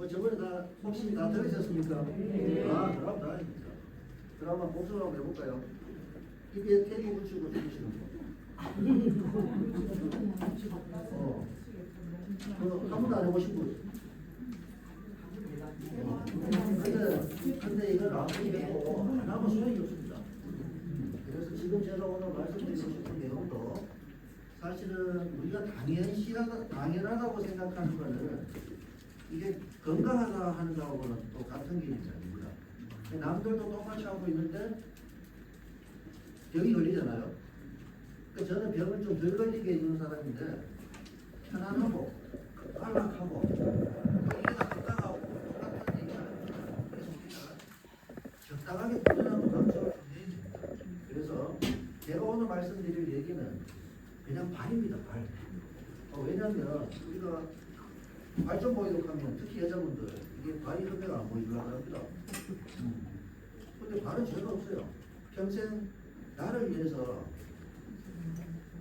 뭐 저번에 다 혹시 다 들으셨습니까? 그럼 다행입니다. 그럼 한번 복습 한번 해볼까요? 입에 테이프 붙이고 주무시는 거. 한 번도 안 해보신 분? 근데 이걸 아무리 해도 안 하면 소용이 없습니다. 그래서 지금 제가 오늘 말씀드리고 싶은 내용도 사실은 우리가 당연하다고 생각하는 거는 이게 건강하다 하는 거하고는 또 같은 게 아닙니다. 남들도 똑같이 하고 있는데 병이 걸리잖아요. 그러니까 저는 병을 좀 덜 걸리게 해주는 사람인데 편안하고 안락하고 이게 다 건강하고 똑같은 얘기잖아요. 그래서 우리가 적당하게 도전하고 강조를 해야 됩니다. 그래서 제가 오늘 말씀드릴 얘기는 그냥 발입니다. 발. 왜냐하면 우리가 발전 보이독하면 특히 여자분들 이게 발이 흡배가 안 보이려고 합니다. 근데 발은 죄가 없어요. 평생 나를 위해서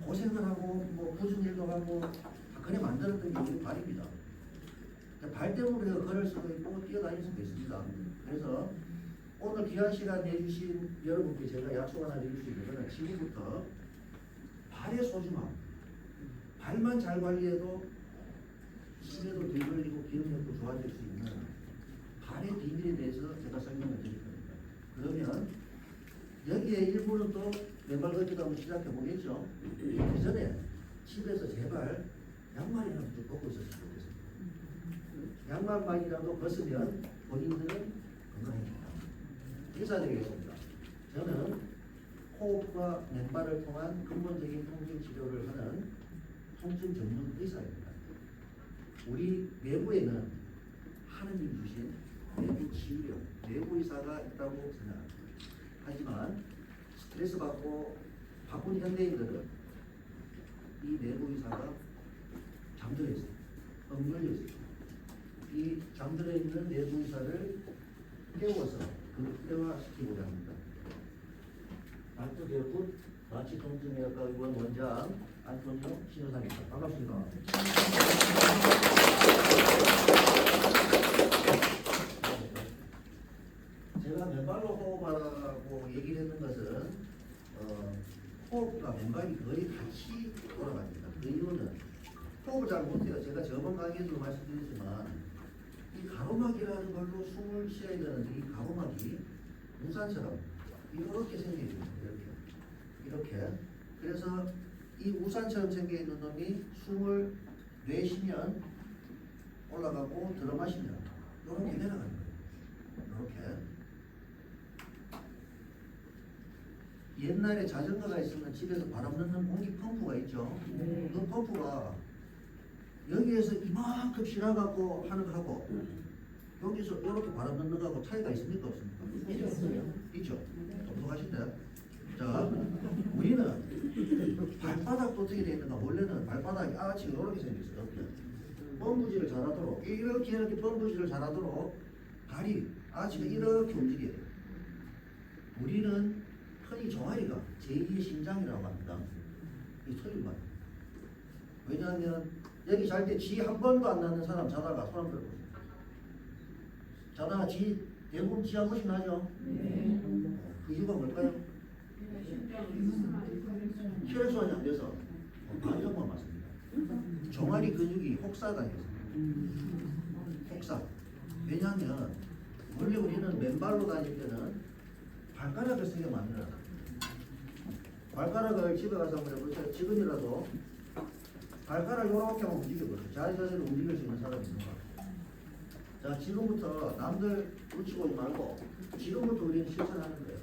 고생을 하고 뭐 굳은 일도 하고 그래 만들었던 게 우리 발입니다. 발 때문에 우리가 걸을 수도 있고 뛰어다닐 수도 있습니다. 그래서 오늘 귀한 시간 내주신 여러분께 제가 약속 하나 드릴 수 있는 것은 지금부터 발의 소중함, 발만 잘 관리해도 치매도 덜 걸리고 기억력도 좋아질 수 있는 발의 비밀에 대해서 제가 설명을 드릴 겁니다. 그러면 여기에 일부는 또 맨발 걷기도 한번 시작해 보겠죠. 그 전에 집에서 제발 양말이라도 좀 벗고 있었으면 좋겠습니다. 양말만이라도 벗으면 본인들은 건강해집니다. 인사드리겠습니다. 저는 호흡과 맨발을 통한 근본적인 통증 치료를 하는 통증 전문 의사입니다. 우리 내부에는 하느님 주신 내부 치유력, 내부 의사가 있다고 생각합니다. 하지만 스트레스 받고 바쁜 현대인들은 이 내부 의사가 잠들어 있어요. 엉걸려 있어요. 이 잠들어 있는 내부 의사를 깨워서 극대화시키고자 합니다. 안토개군 마취통증의학과 의원 원장 안토니오 신여사입니다. 반갑습니다. 제가 맨발로 호흡하라고 얘기를 했는 것은 호흡과 맨발이 거의 같이 돌아갑니다. 그 이유는 호흡을 잘 못해요. 제가 저번 강의에도 말씀드렸지만 이 가로막이라는 걸로 숨을 쉬어야 되는데 이 가로막이 우산처럼 이렇게 생겨 있는 거예요. 이렇게. 그래서 이 우산처럼 생겨 있는 놈이 숨을 내쉬면 올라가고 들어 마시면 이렇게 내려가는 거예요. 이렇게. 옛날에 자전거가 있으면 집에서 바람 넣는 공기 펌프가 있죠. 그 펌프가 여기에서 이만큼 실어갖고 하는 거하고 여기서 이렇게 바람 넣는 거하고 차이가 있습니까? 없습니까? 있어요. 있죠. 똑똑하신데. 자, 우리는 발바닥도 어떻게 되어 있는가? 원래는 발바닥이 아치가 이렇게 생겼어요. 이렇게. 펌프질을 잘하도록 이렇게 펌프질을 잘하도록 발이 아치가 이렇게 움직여야 돼요. 우리는 털이 종아리가 제2의 심장이라고 합니다. 이 털이 말. 왜냐하면 여기 잘 때 쥐 한 번도 안 나는 사람 자다가 손 한번 들어보세요. 자다가 쥐 대부분 쥐 한 번씩 나죠. 그 이유가 뭘까요? 혈액순환이 안 돼서 반성만 맞습니다. 종아리 근육이 혹사당해서 혹사. 왜냐하면 원래 우리는 맨발로 다닐 때는 발가락을 쓰게 만들어요. 발가락을 집에 가서 한번 해보세요. 지금이라도 발가락 이렇게 한번 움직여보세요. 자리자세로 움직일 수 있는 사람이 있는가? 자, 지금부터 남들 눈치 보지 말고 지금부터 우리는 실천하는 거예요.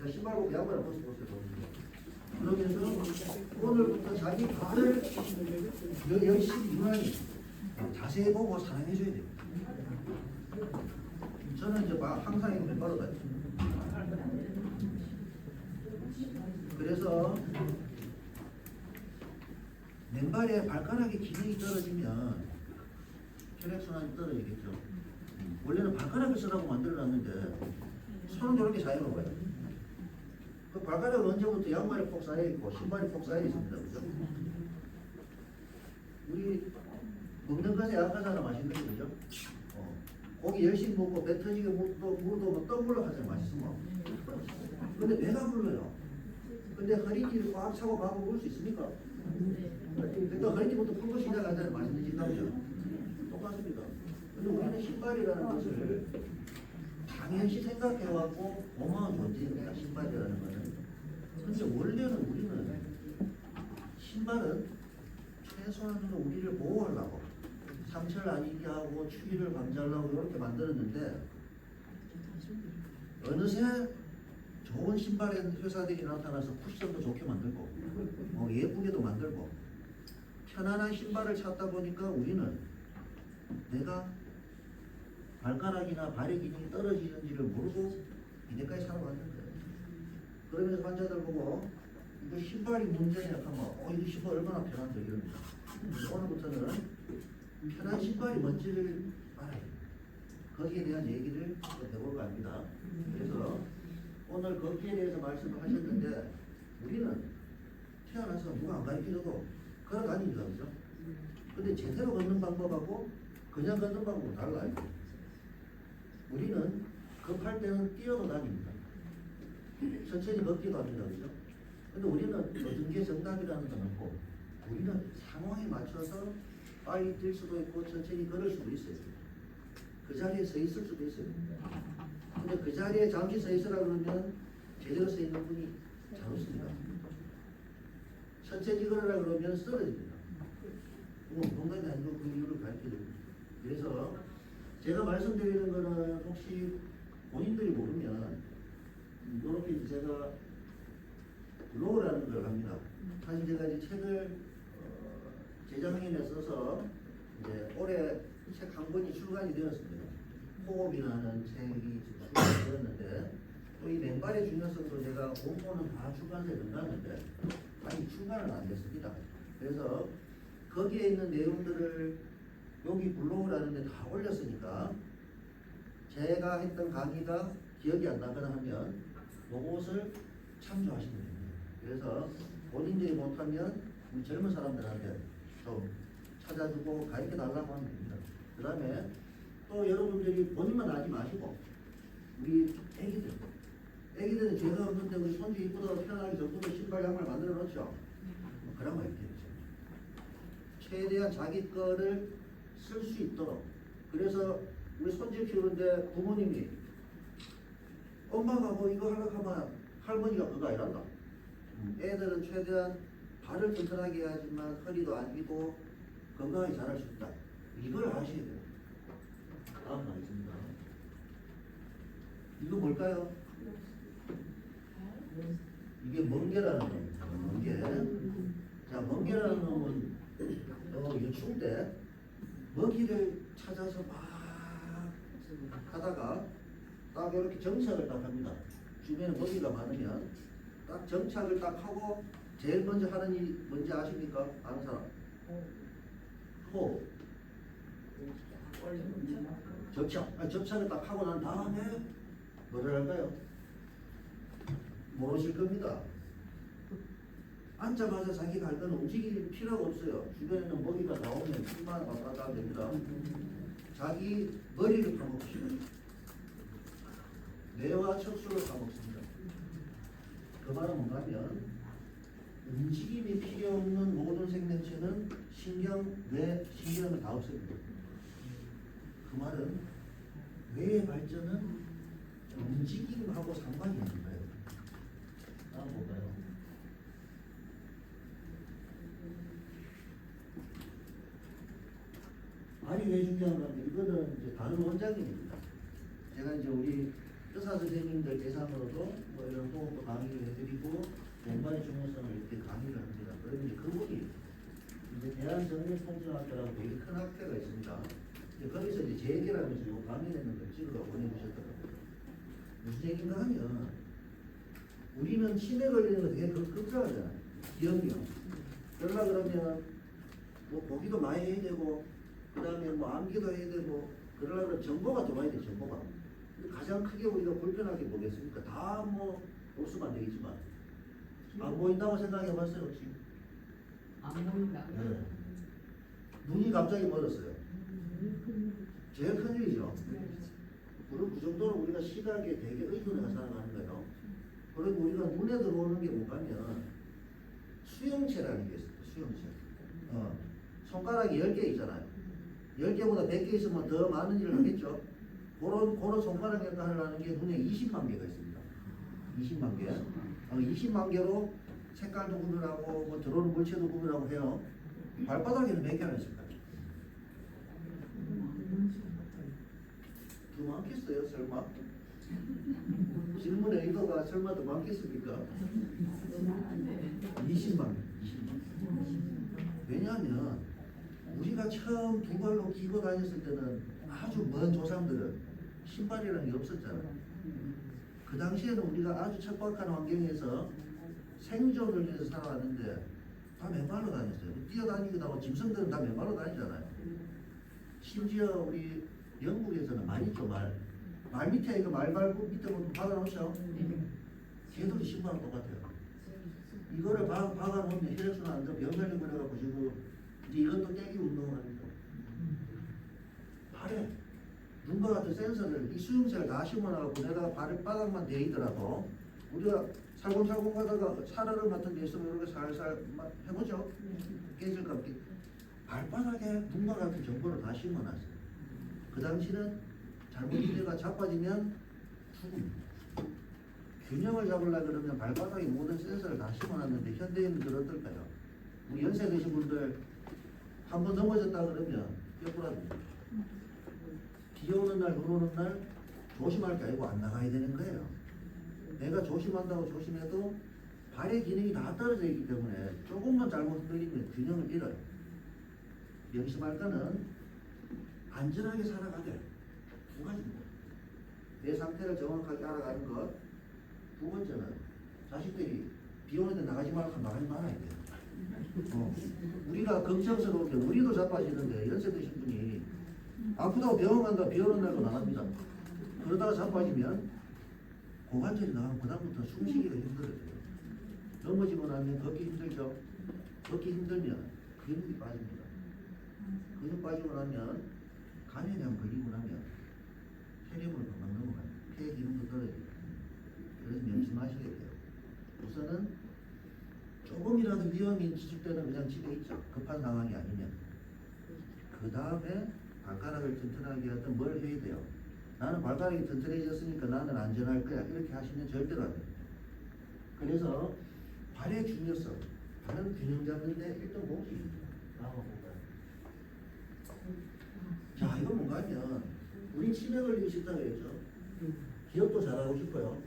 자, 신발 벗고 양말을 벗어보세요. 그러면서 오늘부터 자기 발을 열심히 유난히 자세히 보고 사랑해줘야 됩니다. 저는 이제 항상 이렇게 맨발로 다녀요. 그래서 맨발에 발가락의 기능이 떨어지면 혈액순환이 떨어지겠죠. 원래는 발가락을 쓰라고 만들어놨는데 손은 저렇게 자유로워요. 그 발가락은 언제부터 양말에 폭 쌓여있고 신발에 폭 쌓여있습니다. 그죠? 우리 먹는 것에 약하잖아. 맛있는 거 그죠? 고기 열심히 먹고 배 터지게 물도 뭐 떡물로 하잖아요. 맛있으면. 근데 배가 불러요. 근데 허리띠를 꽉 차고 밥을 먹을 수 있습니까? 그러니까 허리띠부터 풀고 시작하잖아요. 맛있는 식감이죠. 똑같습니다. 근데 우리는 신발이라는 것을 당연시 생각해갖고 고마운 존재입니다. 신발이라는 것은. 근데 원래는 우리는 신발은 최소한으로 우리를 보호하려고 상처를 안 입게 하고 추위를 방지하려고 이렇게 만들었는데 어느새 좋은 신발의 회사들이 나타나서 쿠션도 좋게 만들고 예쁘게도 만들고 편안한 신발을 찾다 보니까 우리는 내가 발가락이나 발의 기능이 떨어지는지를 모르고 이제까지 살아왔는데 그러면서 환자들 보고 이거 신발이 문제냐 하면 이거 신발 얼마나 편한데 이럽니다. 오늘부터는 편한 신발이 뭔지를 알아요. 거기에 대한 얘기를 해볼까 합니다. 그래서 오늘 거기에 대해서 말씀을 하셨는데 우리는 태어나서 누가 안 가르쳐줘도 걸어다닙니다. 그죠? 근데 제대로 걷는 방법하고 그냥 걷는 방법은 달라요. 우리는 급할 때는 뛰어도 다닙니다. 천천히 걷기도 합니다. 그죠? 근데 우리는 어떤 게 정답이라는 건 없고 우리는 상황에 맞춰서 빨리 뛸 수도 있고 천천히 걸을 수도 있어요. 그 자리에 서 있을 수도 있어요. 근데 그 자리에 잠시 서 있으라 그러면 제대로 서 있는 분이 잘 없습니다. 천천히 걸으라 그러면 쓰러집니다. 농담이 아니고 그 이유를 가르쳐줍니다. 그래서 제가 말씀드리는 거는 혹시 본인들이 모르면 이렇게 제가 블로그라는 걸 합니다. 사실 제가 이제 책을 재작년에 써서 이제 올해 책 한 권이 출간이 되었습니다. 호흡이라는 책이 출간이 되었는데 또 이 맨발의 중요성도 제가 원본은 다 출간사에 넣어놨는데 아직 출간은 안 됐습니다. 그래서 거기에 있는 내용들을 여기 블로그라는 데 다 올렸으니까 제가 했던 강의가 기억이 안 나거나 하면 이것을 참조하시면 됩니다. 그래서 본인들이 못하면 우리 젊은 사람들한테 좀 찾아주고 가르쳐 달라고 하면 됩니다. 그 다음에 또 여러분들이 본인만 하지 마시고 우리 애기들은 죄가 없는데 우리 손주 이쁘다고 편하게 정도로 신발 양말 만들어 놓죠. 그런 거 이렇게 되죠. 최대한 자기 거를 쓸 수 있도록. 그래서 우리 손주 키우는데 부모님이 엄마가 뭐 이거 하려고 하면 할머니가 그거 아니란다. 애들은 최대한 발을 튼튼하게 해야지만 허리도 안 휘고 건강하게 자랄 수 있다. 이걸 아셔야 돼요. 다음 가겠습니다. 이거 뭘까요? 이게 멍게라는 놈입니다. 멍게. 자, 멍게라는 놈은 유충 때 먹이를 찾아서 막 하다가 딱 이렇게 정착을 딱 합니다. 주변에 먹이가 많으면 딱 정착을 딱 하고 제일 먼저 하는 일이 뭔지 아십니까? 아는 사람? 호흡. 접착을 딱 하고 난 다음에 뭐를 할까요? 모르실 겁니다. 앉자마자 자기가 할 건 움직일 필요가 없어요. 주변에는 먹이가 나오면 숨만 왔다 갔다 하면 됩니다. 자기 머리를 파먹습니다. 뇌와 척수를 파먹습니다. 그 말은 뭔가 하면 움직임이 필요 없는 모든 생명체는 신경, 뇌, 신경을 다 없앱니다. 그 말은 뇌의 발전은 움직임하고 상관이 있는 거예요. 한번 볼까요? 말이 왜 중요한 건데 이거는 이제 다른 원장님입니다. 제가 이제 우리 의사 선생님들 대상으로도 뭐 이런 호흡도 강의를 해드리고 왼발의 중요성을 이렇게 강의를 합니다. 그러면 이제 그분이 이제 대한정밀통증학회라고 되게 큰 학회가 있습니다. 이제 거기서 이제 제 얘기라면서 요 강의하는 걸 찍어서 보내주셨더라고요. 무슨 얘기인가 하면 우리는 치매 걸리는 거 되게 걱정하잖아요. 기억력. 그러면 뭐 보기도 많이 해야 되고 그 다음에 뭐 암기도 해야 되고 그러려면 정보가 들어와야 돼. 정보가. 가장 크게 우리가 불편하게 보겠습니까? 다 뭐 없으면 안 되겠지만 안 보인다고 생각해 봤어요 혹시? 안 보인다. 네. 눈이 갑자기 멀었어요. 제일 큰 일이죠. 그럼 그 정도로 우리가 시각에 되게 의존해서 살아가는 거예요. 그리고 우리가 눈에 들어오는 게 뭐냐면 수용체라는 게 있어요. 수용체. 손가락이 10개 있잖아요. 10개보다 100개 있으면 더 많은 일을 하겠죠. 그런 손가락 역할을 하는 게 눈에 20만 개가 있습니다. 20만 개. 20만 개로 색깔도 구별하고 뭐 들어오는 물체도 구별하고 해요. 발바닥에는 몇 개나 있을까요? 더 많겠어요, 설마? 질문의 의도가 설마 더 많겠습니까? 20만. 왜냐하면 우리가 처음 두 발로 기고 다녔을 때는 아주 먼 조상들은 신발이라는 게 없었잖아요. 그 당시에는 우리가 아주 척박한 환경에서 생존을 위해서 살아왔는데 다 맨발로 다녔어요. 뛰어다니기도 하고 짐승들은 다 맨발로 다니잖아요. 심지어 우리 영국에서는 말 있죠, 말 밑에 이거 말발굽 밑에 뭐 박아놓죠. 걔들도 신발은 똑같아요. 이거를 박아놓으면 혈액순환 안 돼. 병변이 걸려갖고 지금 이제 이것도 떼기 운동을 합니다. 발에 눈과 같은 센서를 이 수용체를 다 심어놔갖고 내가 발바닥만 대이더라도 우리가 살금살금 가다가 사르르 같은 데 있으면 이렇게 살살 해보죠. 깨질까 없게 발바닥에 눈과 같은 정보를 다 심어놨어요. 그 당시는 잘못되다가 자빠지면 죽음. 균형을 잡으려고 그러면 발바닥에 모든 센서를 다 심어놨는데 현대인들 어떨까요? 우리 연세 드신 분들 한 번 넘어졌다 그러면 뼈부라집니다. 비 오는 날, 눈 오는 날 조심할 게 아니고 안 나가야 되는 거예요. 내가 조심한다고 조심해도 발의 기능이 다 떨어져 있기 때문에 조금만 잘못 흔들리면 균형을 잃어요. 명심할 거는 안전하게 살아가되 두 가지입니다. 내 상태를 정확하게 알아가는 것. 두 번째는 자식들이 비 오는데 나가지 말아야 돼요. 우리가 걱정스러운 게 우리도 자빠지는데 연세 드신 분이 아프다고 병원 간다 비 오는 날도 나갑니다. 그러다가 자빠지면 고관절이 나가면 그다음부터 숨쉬기가 힘들어져요. 넘어지고 나면 걷기 힘들죠. 걷기 힘들면 근육이 빠집니다. 근육 빠지고 나면 감염이 걸리고 나면 폐렴으로 금방 넘어가요. 폐 기능도 떨어져요. 그래서 명심하셔야 돼요. 우선은 조금이라도 위험이 있을 때는 그냥 집에 있죠. 급한 상황이 아니면. 그 다음에 발가락을 튼튼하게 하든 뭘 해야 돼요. 나는 발가락이 튼튼해졌으니까 나는 안전할 거야. 이렇게 하시면 절대로 안 됩니다. 그래서 발의 중요성, 발은 균형 잡는데 일단 공식입니다. 나와 볼까요? 자, 이건 뭔가 하면 우리 치매 걸리기 싫다고 했죠. 기억도 잘하고 싶어요.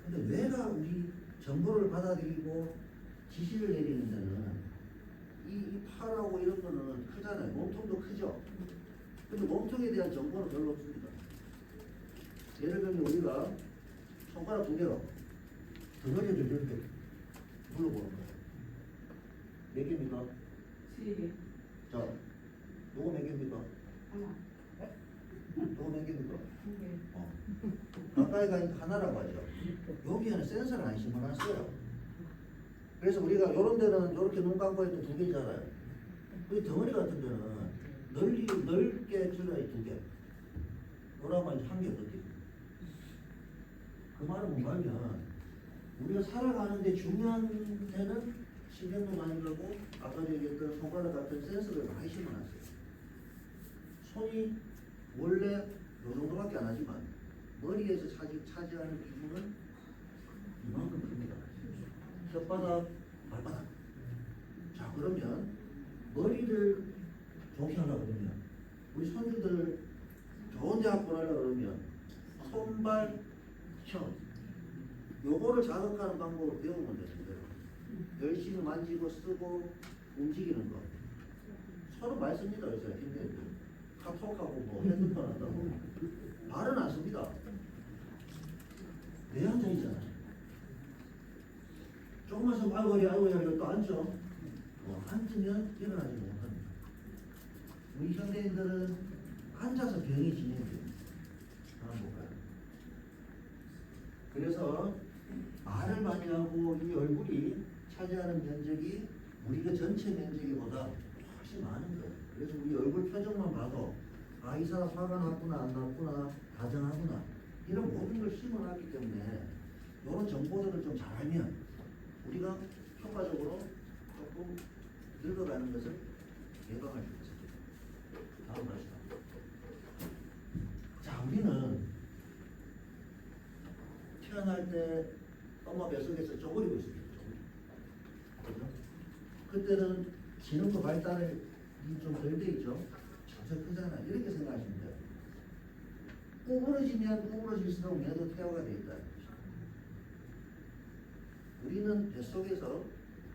근데 뇌가 우리 정보를 받아들이고 지시를 내리는 데는 이 팔하고 이런 거는 크잖아요. 몸통도 크죠. 근데 몸통에 대한 정보는 별로 없습니다. 예를 들면 우리가 손가락 두 개로 덩어리를 이렇게 눌러보는 거예요. 몇 개입니까? 3개. 자, 요거 몇 개입니까? 하나. 요거 몇 개입니까? 2개. 가까이 가니까 하나라고 하죠. 여기에는 센서를 안 심어놨어요. 그래서 우리가 요런 데는 이렇게 눈 감고 있던 두 개잖아요. 이 덩어리 같은 데는 넓게 줄여야 두 개. 요라면 한 개 넣게. 그 말은 뭐냐면 우리가 살아가는데 중요한 데는 신경도 많이 가고 아까 얘기했던 손가락 같은 센서를 많이 심어놨어요. 손이 원래 요 정도밖에 안 하지만 머리에서 차지하는 비중은 이만큼 큽니다. 혓바닥, 발바닥. 자, 그러면 머리를 좋게 하려고 그러면 우리 손주들 좋은 대학 보내려고 그러면 손발, 혀 요거를 자극하는 방법을 배우면 되는데 열심히 만지고 쓰고 움직이는 거 서로 많습니다. 그래서 힘들게 카톡하고 뭐 핸드폰 한다고 말은 안 씁니다. 내 앉아 있잖아. 조금만 있으면 아이고 또 앉죠. 앉으면 일어나지 못합니다. 우리 현대인들은 앉아서 병이 진행돼요. 한번 볼까요? 그래서 말을 많이 하고 이 얼굴이 차지하는 면적이 우리 그 전체 면적보다 훨씬 많은 거예요. 그래서 우리 얼굴 표정만 봐도 아, 이 사람 화가 났구나, 안 났구나, 다정하구나. 이런 모든 걸 심어놨기 때문에 이런 정보들을 좀 잘 알면 우리가 효과적으로 조금 늙어가는 것을 예방할 수 있습니다. 다음 갑시다. 자, 우리는 태어날 때 엄마 뱃속에서 쪼그리고 있습니다. 그죠? 그때는 지능과 발달이 좀 덜 돼 있죠. 점점 크잖아. 이렇게 생각하시면 돼요. 구부러지면 구부러질수록 얘도 퇴화가 돼 있다. 우리는 뱃속에서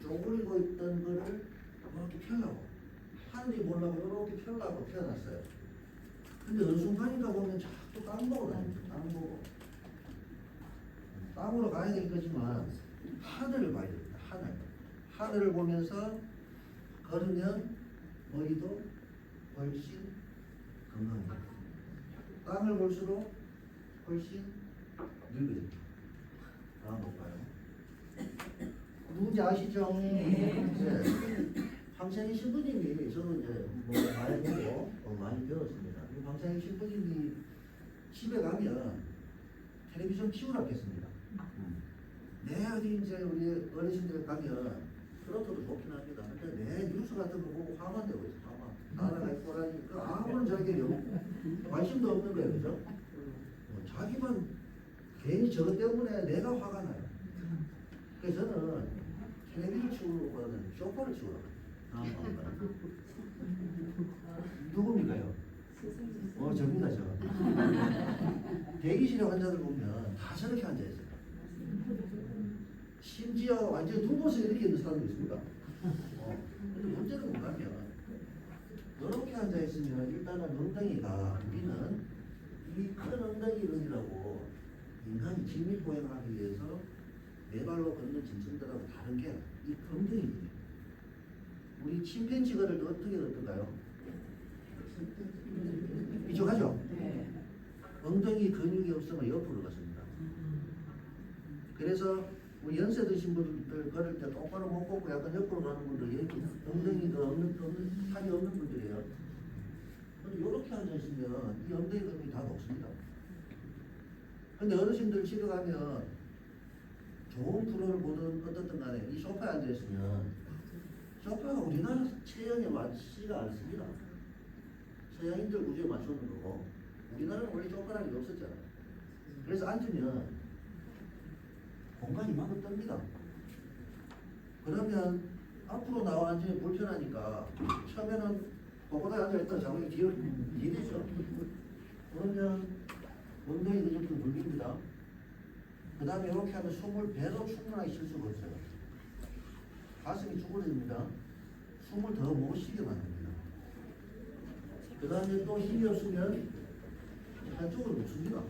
쪼그리고 있던 거를 이렇게 펴려고 하늘이 보려고 이렇게 펴려고 태어났어요. 근데 어느 순간인가 보면 자꾸 땅 보고 다닙니다. 땅 보고. 땅으로 가야 될 거지만 하늘을 봐야 됩니다. 하늘. 하늘을 보면서 걸으면 머리도 훨씬 건강해요. 땅을 볼수록 훨씬 늙어집니다. 다음 볼까요? 누군지 아시죠? 네. 황창희 신부님이 저는 이제 뭐 많이 보고 많이 배웠습니다. 황창희 신부님이 집에 가면 텔레비전 키우라 했습니다. 내 어디 이제 우리 어르신들 가면 트로트도 좋긴 합니다. 근데 내 뉴스 같은 거 보고 화만 되고 있어. 화만. 나라가 있고라니까 아무런 자기에 관심도 없는 거예요. 그죠? 자기만 괜히 저것 때문에 내가 화가 나요. 그래서 저는 텔레비전 치우고는 쇼파를 치우라고 해요. 누굽니까요? 접니다, 저. 대기실에 환자들 보면 다 저렇게 앉아있어요. 심지어 완전 누워서 이렇게 있는 사람도 있습니다. 근데 문제는 뭐냐면 이렇게 앉아있으면 일단은 엉덩이가 우리는 이 큰 엉덩이론이라고 인간이 직립보행하기 위해서 네 발로 걷는 짐승들하고 다른 게 이 엉덩이입니다. 우리 침팬지가 어떻게 걷던가요? 이쪽 하죠? 네. 엉덩이 근육이 없으면 옆으로 걷습니다. 그래서 우리 연세 드신 분들 걸을 때 똑바로 못 걷고 약간 옆으로 가는 분들 이렇게 엉덩이가 없는 살이 없는 분들이에요. 근데 이렇게 앉아있으면 이 엉덩이 근육이 다 녹습니다. 근데 어르신들 집에 가면 좋은 프로를 보든 어떻든 간에 이 소파에 앉아있으면 소파가 우리나라 체형에 맞지가 않습니다. 서양인들 구조에 맞추는 거고 우리나라는 원래 손가락이 없었잖아요. 그래서 앉으면 공간이 이만큼 뜹니다. 그러면 앞으로 나와 앉으면 불편하니까 처음에는 거기다 앉아있다 자국이 뒤되죠. 그러면 엉덩이 근육도 눌립니다. 그 다음에 이렇게 하면 숨을 배로 충분하게 쉴 수가 없어요. 가슴이 쭈그러집니다. 숨을 더 못 쉬게 만듭니다. 그 다음에 또 힘이 없으면 한쪽으로 눕습니다.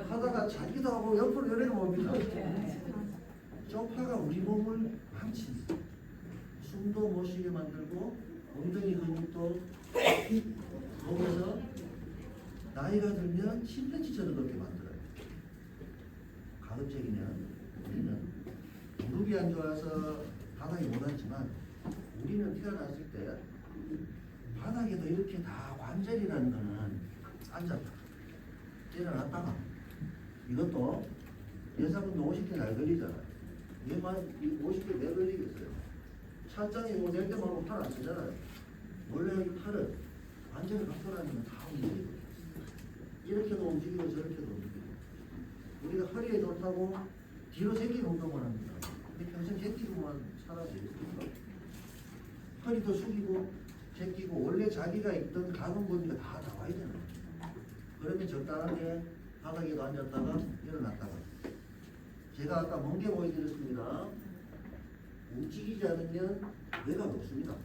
하다가 자기도 하고 옆으로 이렇게 봅니다. 소파가 우리 몸을 망칩니다. 숨도 못 쉬게 만들고 엉덩이 근육도 몸에서 나이가 들면 침팬지처럼 그렇게 만들어요. 가급적이면 우리는 무릎이 안 좋아서 바닥에 못 앉지만 우리는 태어났을 때 바닥에도 이렇게 다 관절이라는 거는 앉았다 일어났다가 이것도 여자분도 50대 날 걸리잖아요. 얘만 50대 내 걸리겠어요. 찻장에 뭐 낼 때만 팔 안 쓰잖아요. 원래 이 팔은 관절을 갖춰라니면 다 움직이고 이렇게도 움직이고 저렇게도 움직이고 우리가 허리에 좋다고 뒤로 제끼는 운동을 합니다. 근데 평생 제끼고만 살아야 되겠습니까? 허리도 숙이고 제끼고 원래 자기가 있던 가동 범위가 다 나와야 되는 거예요. 그러면 적당하게 바닥에도 앉았다가 일어났다가 제가 아까 멍게 보여드렸습니다. 움직이지 않으면 뇌가 높습니다.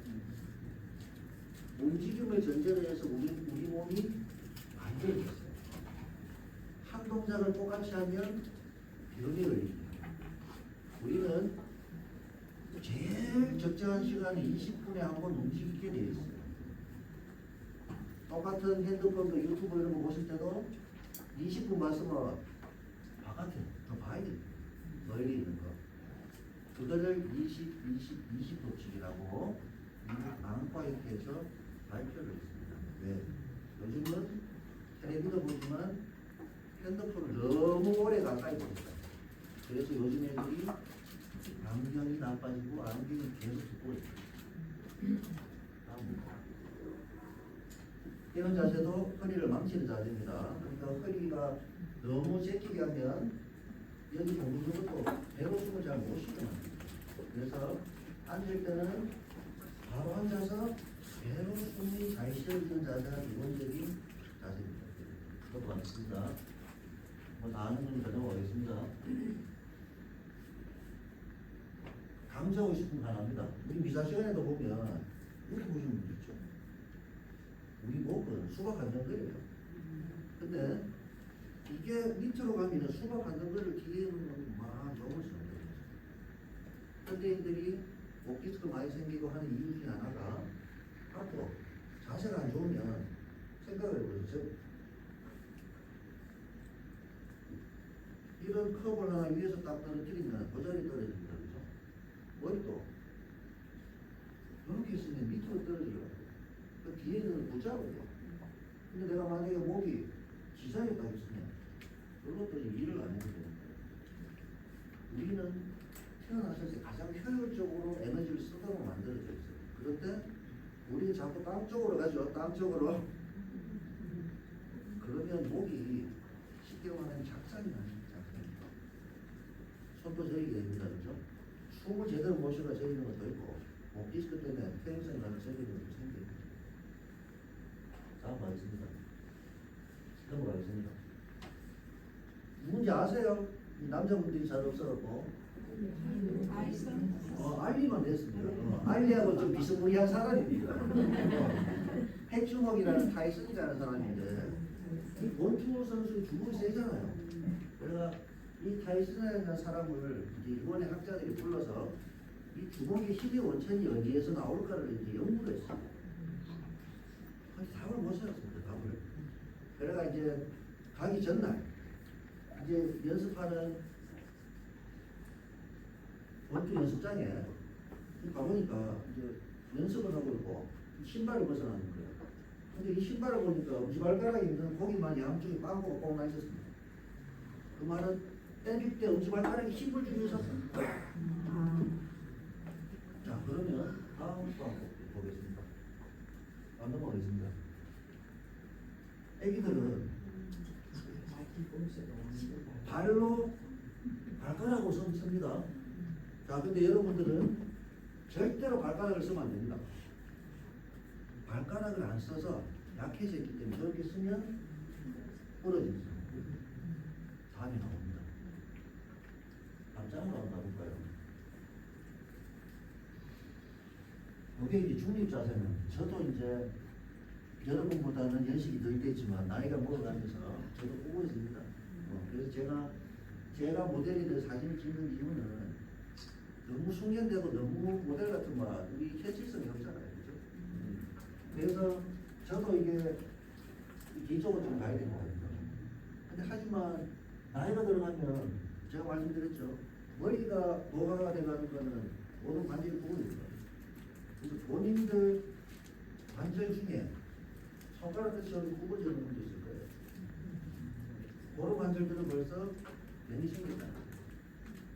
움직임을 전제로 해서 우리 몸이 안정이 있어요. 한 동작을 똑같이 하면 병이 걸립니다. 우리는 제일 적정한 시간에 20분에 한 번 움직이게 되어 있어요. 똑같은 핸드폰도 유튜브 이런 거 보실 때도 20분 봤으면 바깥에 더 봐야 됩니다. 멀리 있는 거. 그거를 20도씩이라고 안과 이렇게 해서 발표를 했습니다. 왜? 요즘은 텔레비도 보지만 핸드폰을 너무 오래 가까이 보니까 그래서 요즘 애들이 안경이 나빠지고 안경이 계속 듣고 있어요. 다음입니다. 이런 자세도 허리를 망치는 자세입니다. 그러니까 허리가 너무 제끼게 하면 여기 동물들도 배로 숨을 잘 못 쉬게 만듭니다. 그래서 앉을 때는 바로 앉아서 배로 숨이 잘 쉬어지는 자세가 기본적인 자세입니다. 저도 맞습니다. 다 아는 분이 넘어가겠습니다. 강조하고 싶은 거 하나입니다. 우리 미사 시간에도 보면 이렇게 보시는 분들 있죠. 우리 목은 수박 한 덩어리예요. 근데 이게 밑으로 가면 수박 한 덩어리를 기대는 막 좋은 수는 거예요. 현대인들이 목 디스크 많이 생기고 하는 이유 중에 하나가 앞으로 자세가 안 좋으면 생각을 해보세요. 이런 컵을 하나 위에서 딱 떨어뜨리면 고자리 떨어집니다. 그죠? 머리도 이렇게 있으면 밑으로 떨어지려고. 그 뒤에는 붙잡아요. 근데 내가 만약에 목이 지상에 딱 있으면 그것도 일을 안 해도 되는 거예요. 우리는 태어났을 때 가장 효율적으로 에너지를 쓰도록 만들어져 있어요. 그런데 우리 자꾸 땅 쪽으로 가죠. 땅 쪽으로. 그러면 목이 쉽게 말하면 작살이 나는 작살입니다. 손도 저리게 됩니다. 그죠? 숨을 제대로 못 쉬어가 저리는 것도 있고 목 디스크 때문에 퇴행성이 나는 저리는 것도 생깁니다. 다음 가겠습니다. 넘어가겠습니다. 누군지 아세요? 이 남자분들이 잘 없어갖고 알리만 됐습니다. 알리하고 좀 비스무리한 사람입니다. 핵주먹이라는 타이슨이라는 사람인데 이 권투 선수 주먹이 세잖아요. 그래서 이 타이슨이라는 사람을 이제 일본의 학자들이 불러서 이 주먹의 힘의 원천이 어디에서 나올까를 이제 연구를 했어요. 답을 못 찾았습니다. 답을. 그래가 이제 가기 전날 이제 연습하는 권투 연습장에 가보니까 이제 연습을 하고 있고 신발을 벗어나는 거예요. 근데 이 신발을 보니까 엄지발가락에 있는 고기만 양쪽에 빵꾸가 꼭 나 있었습니다. 그 말은 때릴 때 엄지발가락에 힘을 주고 있었습니다. 자, 그러면 다음 거 보겠습니다. 넘어가겠습니다. 애기들은 발로 발가락으로 섭니다. 자, 근데 여러분들은 절대로 발가락을 쓰면 안 됩니다. 발가락을 안 써서 약해졌기 때문에 저렇게 쓰면 부러집니다. 답이 나옵니다. 깜짝 놀라볼까요? 이게 이제 중립 자세는 저도 이제 여러분보다는 연식이 덜 됐지만 나이가 먹어가면서 저도 보고 있습니다. 그래서 제가 모델이 돼 사진을 찍는 이유는 너무 숙련되고 너무 모델 같은 말 우리 현실성이 없잖아요. 그죠? 그래서 저도 이게 이쪽으로 좀 가야 되는 거예요. 근데 하지만 나이가 들어가면 제가 말씀드렸죠. 머리가 노화가 돼가는 거는 모든 관절이 부분입니다. 그래서 본인들 관절 중에 손가락 끝이 어디 굽어지는 분도 있을 거예요. 그런 관절들은 벌써 병이 생겼잖아요.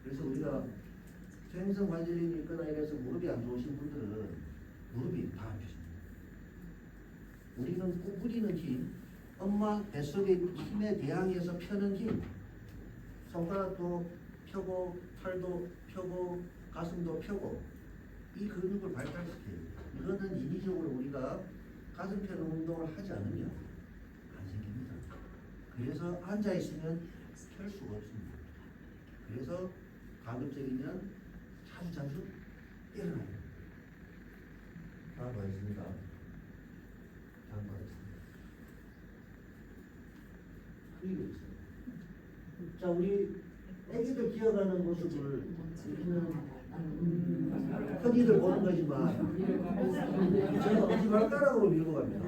그래서 우리가 퇴행성 관절이 있거나 이래서 무릎이 안 좋으신 분들은 무릎이 다 안 펴집니다. 우리는 구부리는 힘, 엄마 뱃속의 힘에 대항해서 펴는 힘, 손가락도 펴고 팔도 펴고 가슴도 펴고 이 근육을 발달시켜요. 이거는 인위적으로 우리가 가슴 펴는 운동을 하지 않으면 안 생깁니다. 그래서 앉아 있으면 펼 수가 없습니다. 그래서 가급적이면 자주 일어나야 됩니다. 다음 가겠습니다. 다음 가겠습니다. 그리고 있습니다. 자, 우리 애기들 기어가는 모습을 우리는 흔히들 보는 거지만 저는 엄지발가락으로 밀고 갑니다.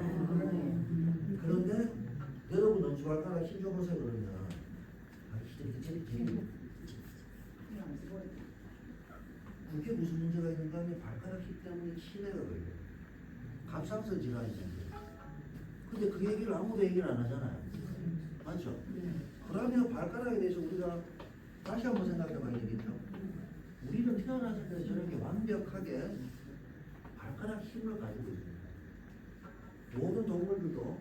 그런데 여러분 엄지발가락 힘 줘보세요. 그러면 이렇게 그게 무슨 문제가 있는가 하면 발가락 힘 때문에 치매가 걸려요. 갑상선 질환이 생겨요. 근데 그 얘기를 아무도 얘기를 안 하잖아요. 맞죠? 그러면 발가락에 대해서 우리가 다시 한번 생각해 봐야 되겠죠. 우리는 태어났을 때 저렇게 완벽하게 발가락 힘을 가지고 있습니다. 모든 동물들도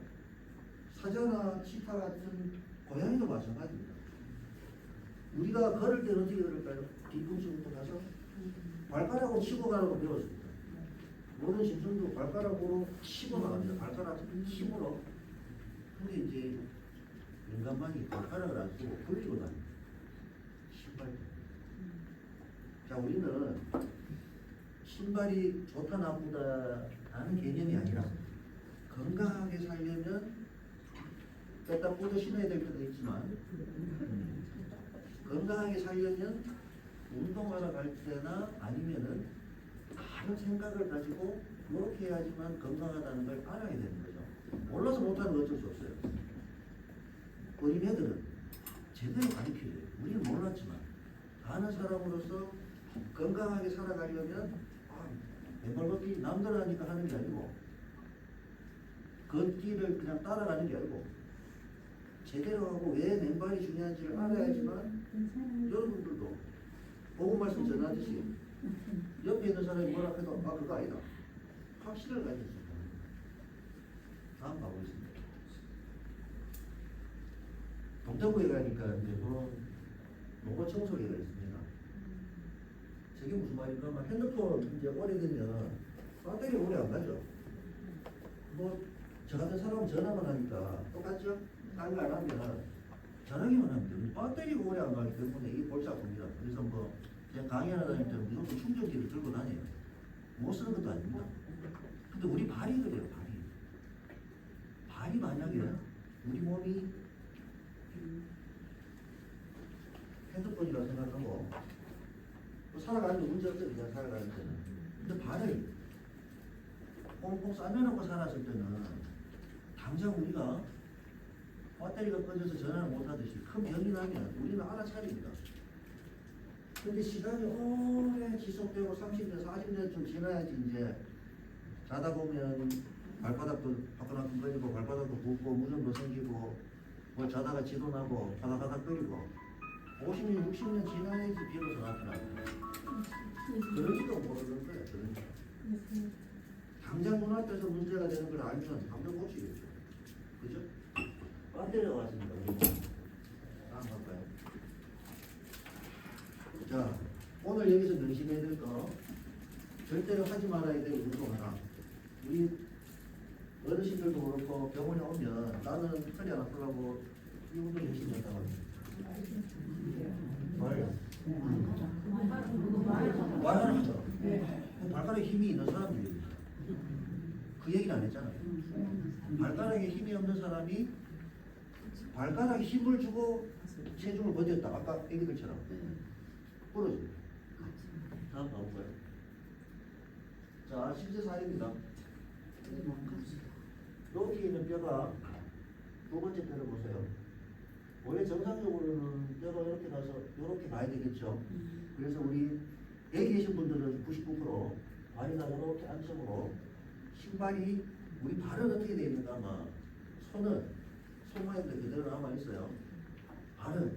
사자나 치타 같은 고양이도 마찬가지입니다. 우리가 걸을 때 어떻게 걸을까요? 뒤꿈치부터 가서 발가락으로 치고 가라고 배웠습니다. 모든 짐승도 발가락으로 치고 나갑니다. 발가락 힘으로. 근데 이제 인간만이 발가락을 안 쓰고 굴리고 다닙니다. 신발. 자, 우리는 신발이 좋다 나쁘다 하는 개념이 아니라 건강하게 살려면 뺐다 꽂아 신어야 될 때도 있지만 건강하게 살려면 운동하러 갈 때나 아니면은 다른 생각을 가지고 이렇게 해야지만 건강하다는 걸 알아야 되는 거죠. 몰라서 못하는 건 어쩔 수 없어요. 어린애들은 제대로 가르쳐야 돼요. 우리는 몰랐지만 아는 사람으로서 건강하게 살아가려면 맨발 걷기 남들 하니까 하는 게 아니고 걷기를 그냥 따라가는 게 아니고 제대로 하고 왜 맨발이 중요한지를 알아야지만 여러분들도 보고 말씀 전하듯이 옆에 있는 사람이 뭐라 해도 그거 아니다. 확신을 가질 수 있다. 다음 가보겠습니다. 동대구에 가니까 이제 그런 농가 청소기가 있습니다. 저게 무슨 말인가 하면 핸드폰 이제 오래되면 배터리 오래 안 가죠. 뭐 저 같은 사람은 전화만 하니까 똑같죠? 딴 거 안 하면 전화기만 하면 돼요. 배터리가 오래 안 가기 때문에 이게 골치 아픕니다. 그래서 뭐 제가 강의하러 다닐 때 무조건 충전기를 들고 다녀요. 못 쓰는 것도 아닙니다. 근데 우리 발이 그래요. 발이 만약에 우리 몸이 핸드폰이라고 생각하고 뭐 살아가는 데 문제 없어요. 그냥 살아가는 데는. 근데 발을 꽁꽁 싸매놓고 살았을 때는 당장 우리가 배터리가 꺼져서 전화를 못하듯이 큰 병이 나면 우리는 알아차립니다. 근데 시간이 오래 지속되고 30년, 40년쯤 지나야지 이제 자다 보면 발바닥도 화끈화끈 거리고 발바닥도 붓고 무좀도 생기고 뭐 자다가 지도 나고 바닥바닥 거리고 50년, 60년 지나야지 비로소 나타납니다. 그런지도 모르는 거예요. 그런지. 당장 눈앞에서 문제가 되는 걸 알면 당장 고치겠죠. 그죠? 배터리가 왔습니다. 다음 갈까요? 자, 오늘 여기서 명심해야 될 거 절대로 하지 말아야 될 운동 하나. 우리 어르신들도 그렇고 병원에 오면 나는 허리 안 아프려고 이 운동 열심히 했다고 합니다. 말을 하죠. 발가락에 힘이 있는 사람들입니다. 그 얘기는 안 했잖아요. 발가락에 힘이 없는 사람이 발가락에 힘을 주고 체중을 버텼다. 아까 애기들처럼 부러집니다. 다음 가볼까요? 자, 신체사입니다. 여기 있는 뼈가 두 번째 뼈를 보세요. 원래 정상적으로는 뼈가 이렇게 가서 이렇게 가야 되겠죠. 그래서 우리 여기 계신 분들은 99% 발이 다 이렇게 안쪽으로 신발이 우리 발은 어떻게 되어 있는가 아마 손은 손 모양도 그대로 남아 있어요. 발은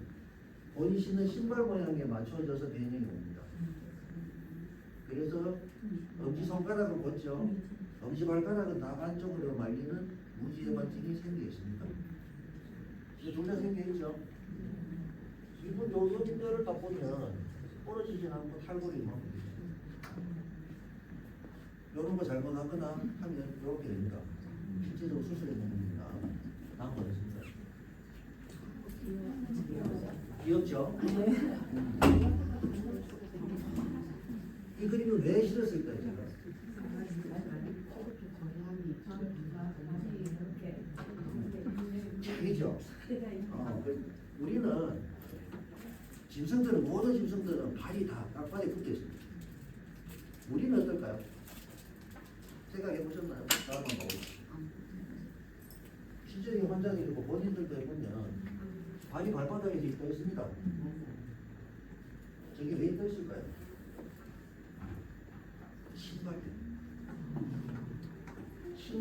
본인 신는 신발 모양에 맞춰져서 변형이 옵니다. 그래서 엄지손가락을 걷죠. 엄지발가락은 다 반쪽으로 말리는 무지해반증이 생겨 있습니다. 둘 다 생겨 있죠. 이분 여기 뼈를 딱 보면 부러지진 않고 탈골이 막 이런 거 잘못하거나 하면 이렇게 됩니다. 실제적으로 수술해 놓는 겁니다. 다음 보겠습니다. 귀엽죠? 이 그림을 왜 실었을까요? 제가? 그죠? 우리는 짐승들은 모든 짐승들은 발이 다 깍발에 붙어 있습니다. 우리는 어떨까요? 생각해 보셨나요? 다음 한번 보겠습니다. 실제 환자들이고 본인들도 해보면 발이 발바닥에 떠 있습니다. 저게 왜 떠 있을까요?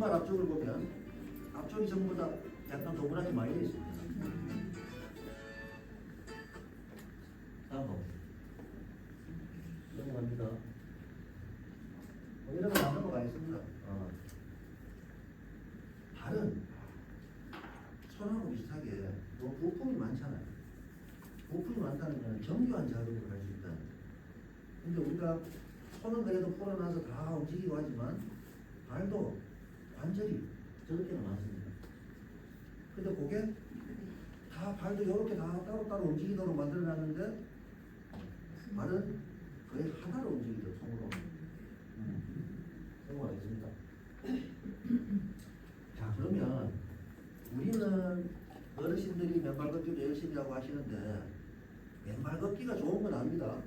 신발 앞쪽을 보면 앞쪽이 전부 다 약간 도그라지 많이 되어 있습니다. 다음 거 넘어갑니다. 이러면 안 넘어가겠습니다. 발은 손하고 비슷하게 부품이 많잖아요. 부품이 많다는 것은 정교한 작업을 할 수 있다. 근데 우리가 손은 그래도 풀어놔서 다 움직이고 하지만 발도 관절이 저렇게는 많습니다. 근데 그게 다 발도 이렇게 다 따로따로 움직이도록 만들어놨는데 발은 거의 하나로 움직이죠, 손으로. 넘어가겠습니다. 자, 그러면 우리는 어르신들이 맨발 걷기도 열심히 하고 하시는데 맨발 걷기가 좋은 건 압니다.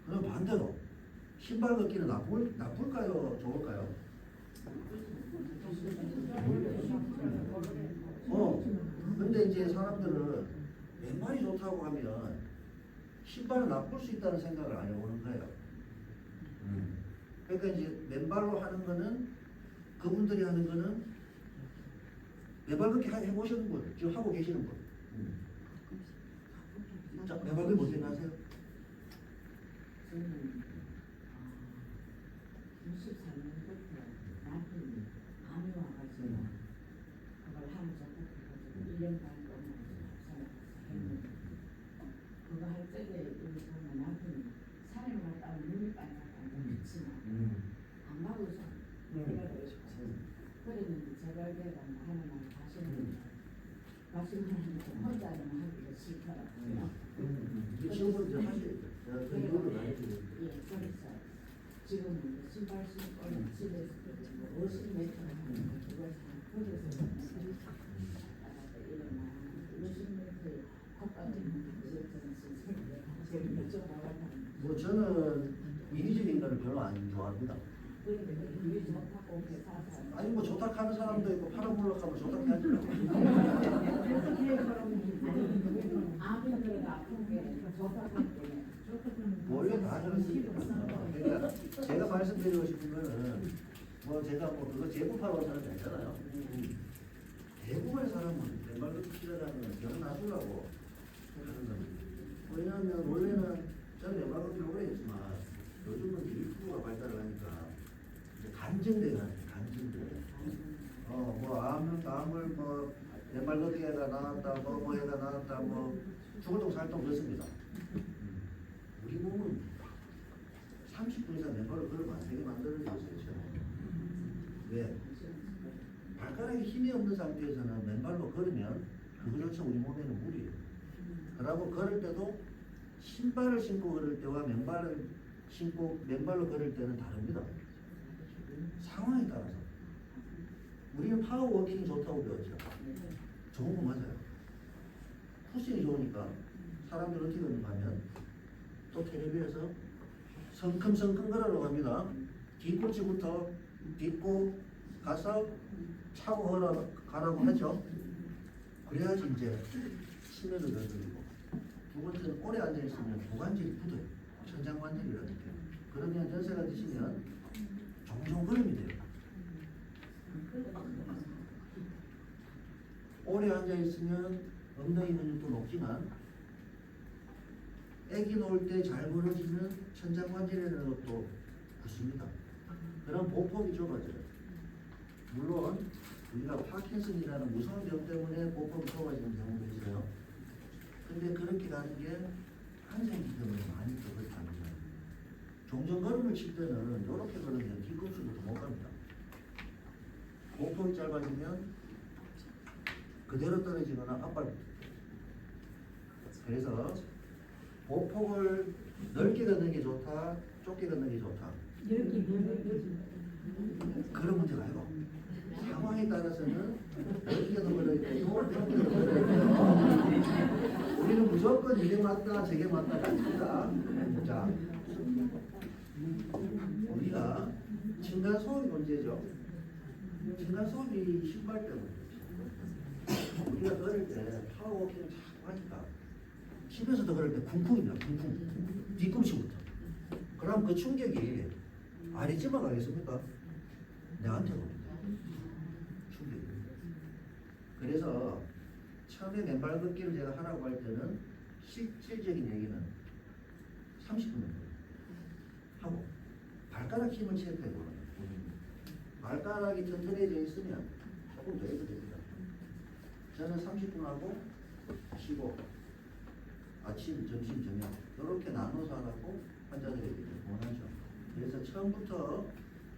그럼 반대로 신발 걷기는 나쁠까요? 좋을까요? 근데 이제 사람들은 맨발이 좋다고 하면 신발은 나쁠 수 있다는 생각을 안 해보는 거예요. 그러니까 이제 맨발로 하는 거는 그분들이 하는 거는 맨발 걷기 해보시는 분, 지금 하고 계시는 분. 자, 맨발 걷기 뭐 생각하세요? 저는 64년부터 남편이 암이 와가지고 그걸 하면 좋겠어가지고 1년 반 동안 했는데 그거 할 적에 여기 보면 남편이 산에 갔다 오면 눈이 빨갛고 좋지만 안 가고서 내가 그랬는데 제가 내가 하나만 가시는 혼자는 하기가 싫더라고요. 지금은 이제 하셔야죠. 이거를 안 해주는데. 예, 그래서 지금은 신발 신고 집에서 50m 하는 그걸 다 버려서 일어나 50m 헛가지는 뭐 저는 이기적인 거를 별로 안 좋아합니다. 아니 뭐 좋다 하는 사람도 있고 팔아먹으려고 하면 좋다 하지. 원래 다 그렇습니다. 그러니까 제가 말씀드리고 싶은 거는 뭐 제가 뭐 그거 제국하고 사는 게 아니잖아요. 대부분의 사람은 맨발 걷기 싫어하는 건 저는 놔두려고 하는 겁니다. 왜냐하면 원래는 저는 맨발 걷기를 오래 했지만 요즘은 유튜브가 발달을 하니까 이제 간증대가 간증대. 뭐 암을 뭐 맨발 걷기가 나왔다, 뭐 해가 나왔다, 뭐 죽을동 살동 그렇습니다. 우리 몸은 30분 이상 맨발을 걸으면 안 되게 만들어졌어요. 왜? 발가락에 힘이 없는 상태에서는 맨발로 걸으면 그거조차 우리 몸에는 무리예요. 그러고 걸을 때도 신발을 신고 걸을 때와 맨발을 신고 맨발로 걸을 때는 다릅니다. 상황에 따라서. 우리는 파워워킹이 좋다고 배웠죠. 좋은 거 맞아요. 푸싱이 좋으니까 사람들은 어떻게 걷는가 하면 또 텔레비에서 성큼성큼 걸으라고 합니다. 뒤꿈치부터 딛고 가서 차고 가라고 하죠. 그래야지 이제 심혈을 들리고 두 번째는 오래 앉아있으면 고관절이 굳어요. 천장관절이라는 게. 그러면 연세가 드시면 종종 걸음이 돼요. 오래 앉아있으면 엉덩이 근육도 높지만 애기 놓을 때 잘 벌어지는 천장관절이라는 것도 굳습니다. 그럼 보폭이 좁아져요. 물론 우리가 파킨슨이라는 무서운 병 때문에 보폭이 좁아지는 경우도 있어요. 근데 그렇게 가는 게 한생기 때문에 많이 또 그렇답니다. 종종 걸음을 칠 때는 이렇게 걸으면 뒤꿈치부터 못 갑니다. 보폭이 짧아지면 그대로 떨어지거나 앞발. 그래서 보폭을 넓게 걷는 게 좋다, 좁게 걷는 게 좋다. 그런 문제가 아니고 상황에 따라서는 넓게도 걸어야 되고 좁게도 걸어야 돼요. 우리는 무조건 이게 맞다 저게 맞다가 아닙니다. 자, 우리가 층간소음이 문제죠. 층간소음이 신발 때문에 우리가 걸을 때 파워워킹을 자꾸 하니까 집에서도 걸을 때 쿵쿵입니다. 쿵쿵 뒤꿈치부터. 그럼 그 충격이 아래쯤만 가겠습니까? 내한테 옵니다. 그래서 처음에 맨발 걷기를 제가 하라고 할 때는 실질적인 얘기는 30분 정도 하고 발가락 힘을 체크해요. 발가락이 튼튼해져 있으면 조금 더 해도 됩니다. 저는 30분 하고 쉬고 아침, 점심, 저녁 이렇게 나눠서 하라고 환자들에게 원하죠. 그래서 처음부터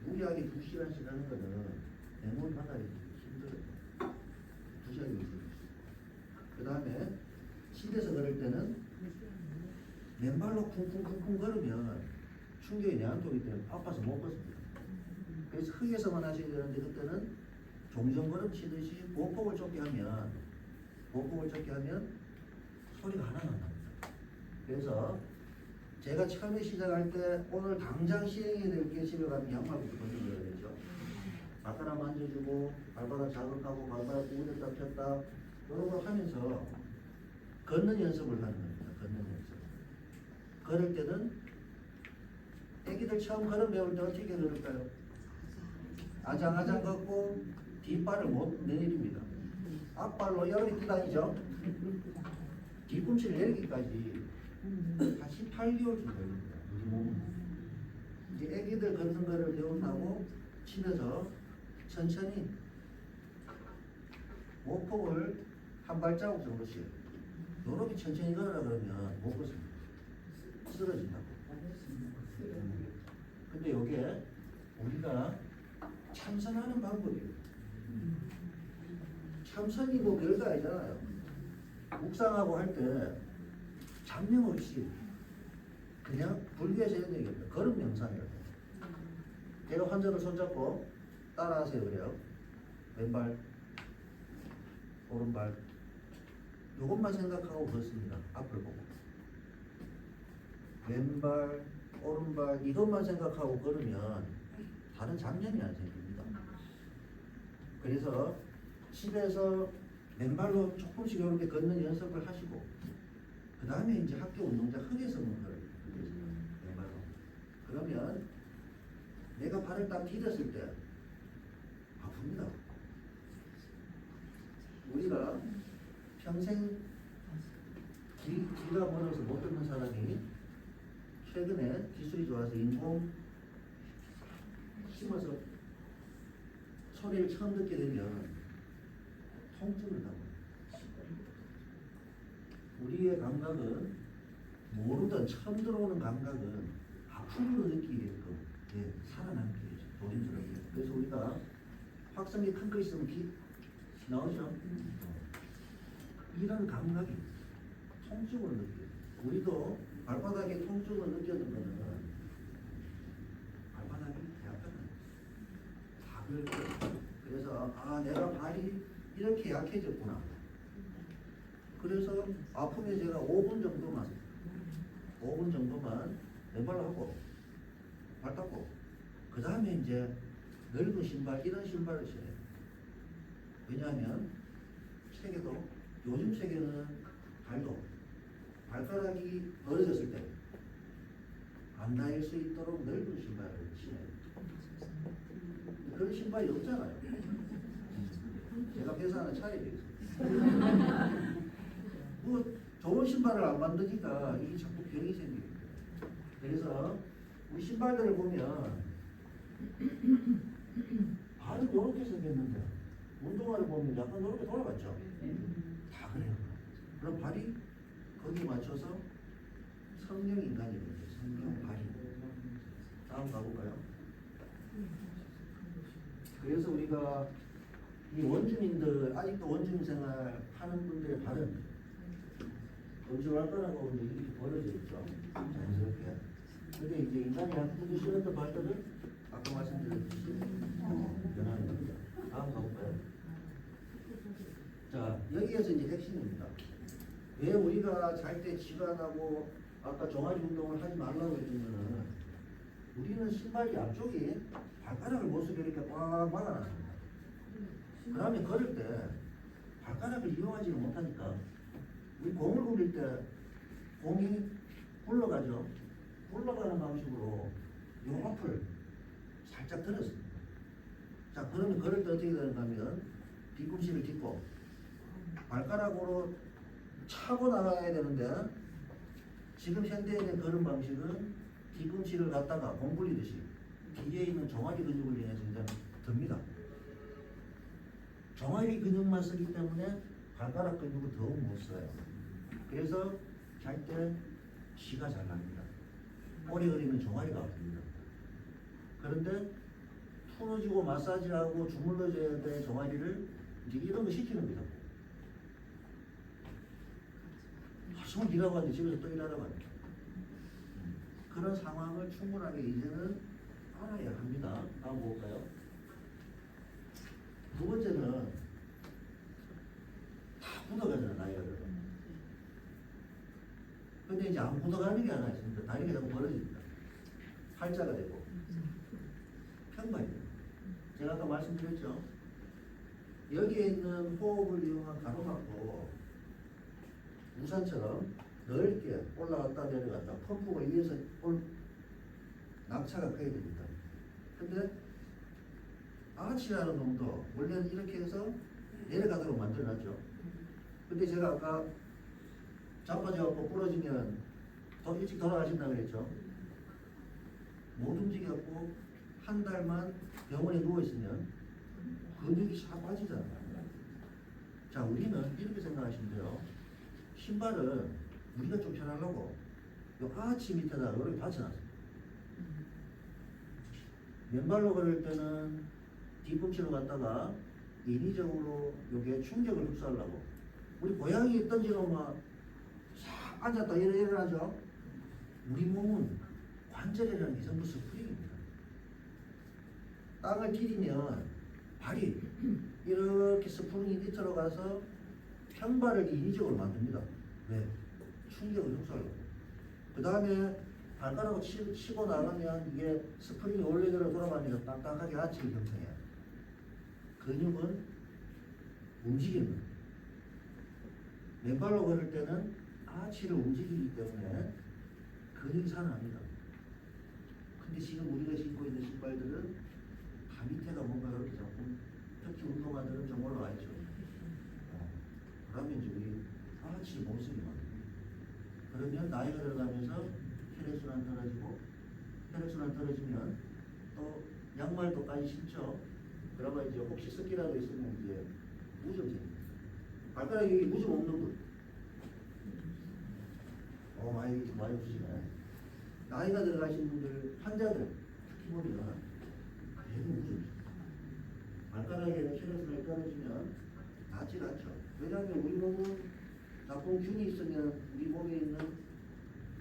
무리하게 2시간씩 하는 거는 내 몸 받아들이기 힘들어요. 2시간이 있어요. 그 다음에 집에서 걸을 때는 맨발로 쿵쿵쿵쿵 걸으면 충격이 내한테 오기 때문에 아파서 못 걷습니다. 그래서 흙에서만 하셔야 되는데 그때는 종전걸음 치듯이 보폭을 좁게 하면 소리가 하나 안 납니다. 그래서 제가 처음에 시작할 때 오늘 당장 시행해야 될 게 집에 가면 양말부터 건드려야 되죠. 발가락 만져주고 발바닥 자극하고 발바닥 구부렸다 폈다 이런 걸 하면서 걷는 연습을 하는 겁니다. 걷는 연습. 걸을 때는 애기들 처음 걸음 배울 때 어떻게 걸을까요? 아장아장 걷고 뒷발을 못 내립니다. 앞발로 이렇게 뛰다니죠. 뒤꿈치를 내리기까지 한 18개월 정도 걸립니다. 우리 몸은. 이제 애기들 걷는 거를 배운다고 집에서 천천히 목폭을 한 발자국 정도씩 이렇게 천천히 걸으라 그러면 못 걷습니다. 쓰러진다고. 근데 이게 우리가 참선하는 방법이에요. 참선이 뭐 별거 아니잖아요. 묵상하고 할 때 잡념 없이 그냥 불교에서 이런 얘기입니다. 걸음 명상이라고. 제가 환자를 손잡고 따라하세요 그래요. 왼발, 오른발 이것만 생각하고 걷습니다. 앞을 보고. 왼발, 오른발 이것만 생각하고 걸으면 다른 잡념이 안 생깁니다. 그래서 집에서 맨발로 조금씩 이렇게 걷는 연습을 하시고 그 다음에 이제 학교 운동장 흙에서 먹는 거예요. 맨발로. 그러면 내가 발을 딱 디뎠을 때 아픕니다. 우리가 평생 귀가 멀어서 못 듣는 사람이 최근에 기술이 좋아서 인공 심어서 소리를 처음 듣게 되면 통증을 당해요. 우리의 감각은 모르던 처음 들어오는 감각은 아픔으로 느끼게끔 살아남게 해줘. 노림스럽게. 그래서 우리가 확성기 큰 거 있으면 나오죠. 이런 감각이 통증을 느껴요. 우리도 발바닥에 통증을 느끼는 거는 발바닥이 약하다. 다 그렇게. 그래서 아 내가 발이 이렇게 약해졌구나. 그래서 아프면 제가 5분 정도만 맨발로 하고 발 닦고 그 다음에 이제 넓은 신발 이런 신발을 신어요. 왜냐하면 세계도 요즘 세계는 발가락이 벌어졌을 때 안 닿을 수 있도록 넓은 신발을 신어요. 그런 신발이 없잖아요. 제가 회사 하나 차려야 되겠어요. 뭐 좋은 신발을 안 만드니까 이게 자꾸 병이 생겨요. 그래서 우리 신발들을 보면 발은 이렇게 생겼는데 운동화를 보면 약간 이렇게 돌아갔죠. 다 그래요. 그럼 발이 거기에 맞춰서 성령 인간이 되죠. 성령 발이. 다음 가볼까요? 그래서 우리가 이 원주민들 아직도 원주민 생활 하는 분들의 발은 건조할까라고 이렇게 벌어져 있죠. 자연스럽게. 근데 이제 인간이 한두 싫었던 발들은 아까 말씀드렸듯이 변하는 겁니다. 다음 가볼까요? 자, 여기에서 이제 핵심입니다. 왜 우리가 잘 때 지관하고 아까 종아리 운동을 하지 말라고 했냐면은 우리는 신발이 앞쪽이 발가락을 못 쓰게 이렇게 꽉 막아놨습니다. 그러면 걸을 때 발가락을 이용하지를 못하니까 우리 공을 굴릴 때 공이 굴러가죠. 굴러가는 방식으로 이 앞을 살짝 들었습니다. 자, 그러면 걸을 때 어떻게 되는가 하면 뒤꿈치를 딛고 발가락으로 차고 나가야 되는데 지금 현대인의 걸음 방식은 뒤꿈치를 갖다가 공굴리듯이 뒤에 있는 종아리 근육을 인해서 이제 듭니다. 종아리 근육만 쓰기 때문에 발가락 근육은 더욱 못 써요. 그래서 잘 때 쉬가 잘 납니다. 오래 걸리면 종아리가 아픕니다. 그런데 풀어주고 마사지하고 주물러줘야 될 종아리를 이제 이런 거 시키는 거죠. 하루 일하고 왔는데 집에서 또 일하러 가요. 그런 상황을 충분하게 이제는 알아야 합니다. 다음 볼까요? 두 번째는 다 굳어가잖아요, 나이가 들어. 근데 이제 안 굳어가는 게 하나 있습니다. 다리가 자꾸 벌어집니다. 팔자가 되고 편반이 돼요. 제가 아까 말씀드렸죠. 여기에 있는 호흡을 이용한 가로막고 우산처럼 넓게 올라갔다 내려갔다 펌프가 위에서 낙차가 커야 됩니다. 근데 아치라는 놈도 원래는 이렇게 해서 내려가도록 만들어놨죠. 근데 제가 아까 자빠져갖고 부러지면 더 일찍 돌아가신다고 그랬죠. 못 움직였고 한 달만 병원에 누워있으면 근육이 싹 빠지잖아요. 자, 우리는 이렇게 생각하시면 돼요. 신발은 우리가 좀 편하려고 요 아치 밑에다 이렇게 받쳐놨어요. 맨발로 걸을 때는 뒤꿈치로 갔다가 인위적으로 요게 충격을 흡수하려고 우리 고양이 던지고 막 싹 앉았다 일어나죠. 우리 몸은 관절이라는 게 전부 스프링입니다. 땅을 디디면 발이 이렇게 스프링이 밑으로 가서 편발을 인위적으로 만듭니다. 왜? 충격을 흡수하려고. 그 다음에 발가락으로 치고 나가면 이게 스프링이 원래대로 돌아가면서 딱딱하게 아치를 형성해요. 근육은 움직이는 거예요. 맨발로 걸을 때는 아치를 움직이기 때문에 근육이 살아납니다. 근데 지금 우리가 신고 있는 신발들은 다 밑에가 뭔가 이렇게 자꾸 특히 운동화들은 정말로 알죠. 그러면 이제 우리 아치 모습이 많아요. 그러면 나이가 들어가면서 혈액순환 떨어지고 혈액순환 떨어지면 또 양말도까지 신죠. 그러면 이제 혹시 습기라도 있으면 이제 무좀집니다. 발가락에 여기 무좀 없는 분. 많이 없으시네. 나이가 들어가신 분들, 환자들 특히 보면 계속 무좀. 발가락에 혈액순환이 떨어지면 낫질 않죠. 왜냐하면 우리 몸은 나쁜 균이 있으면 우리 몸에 있는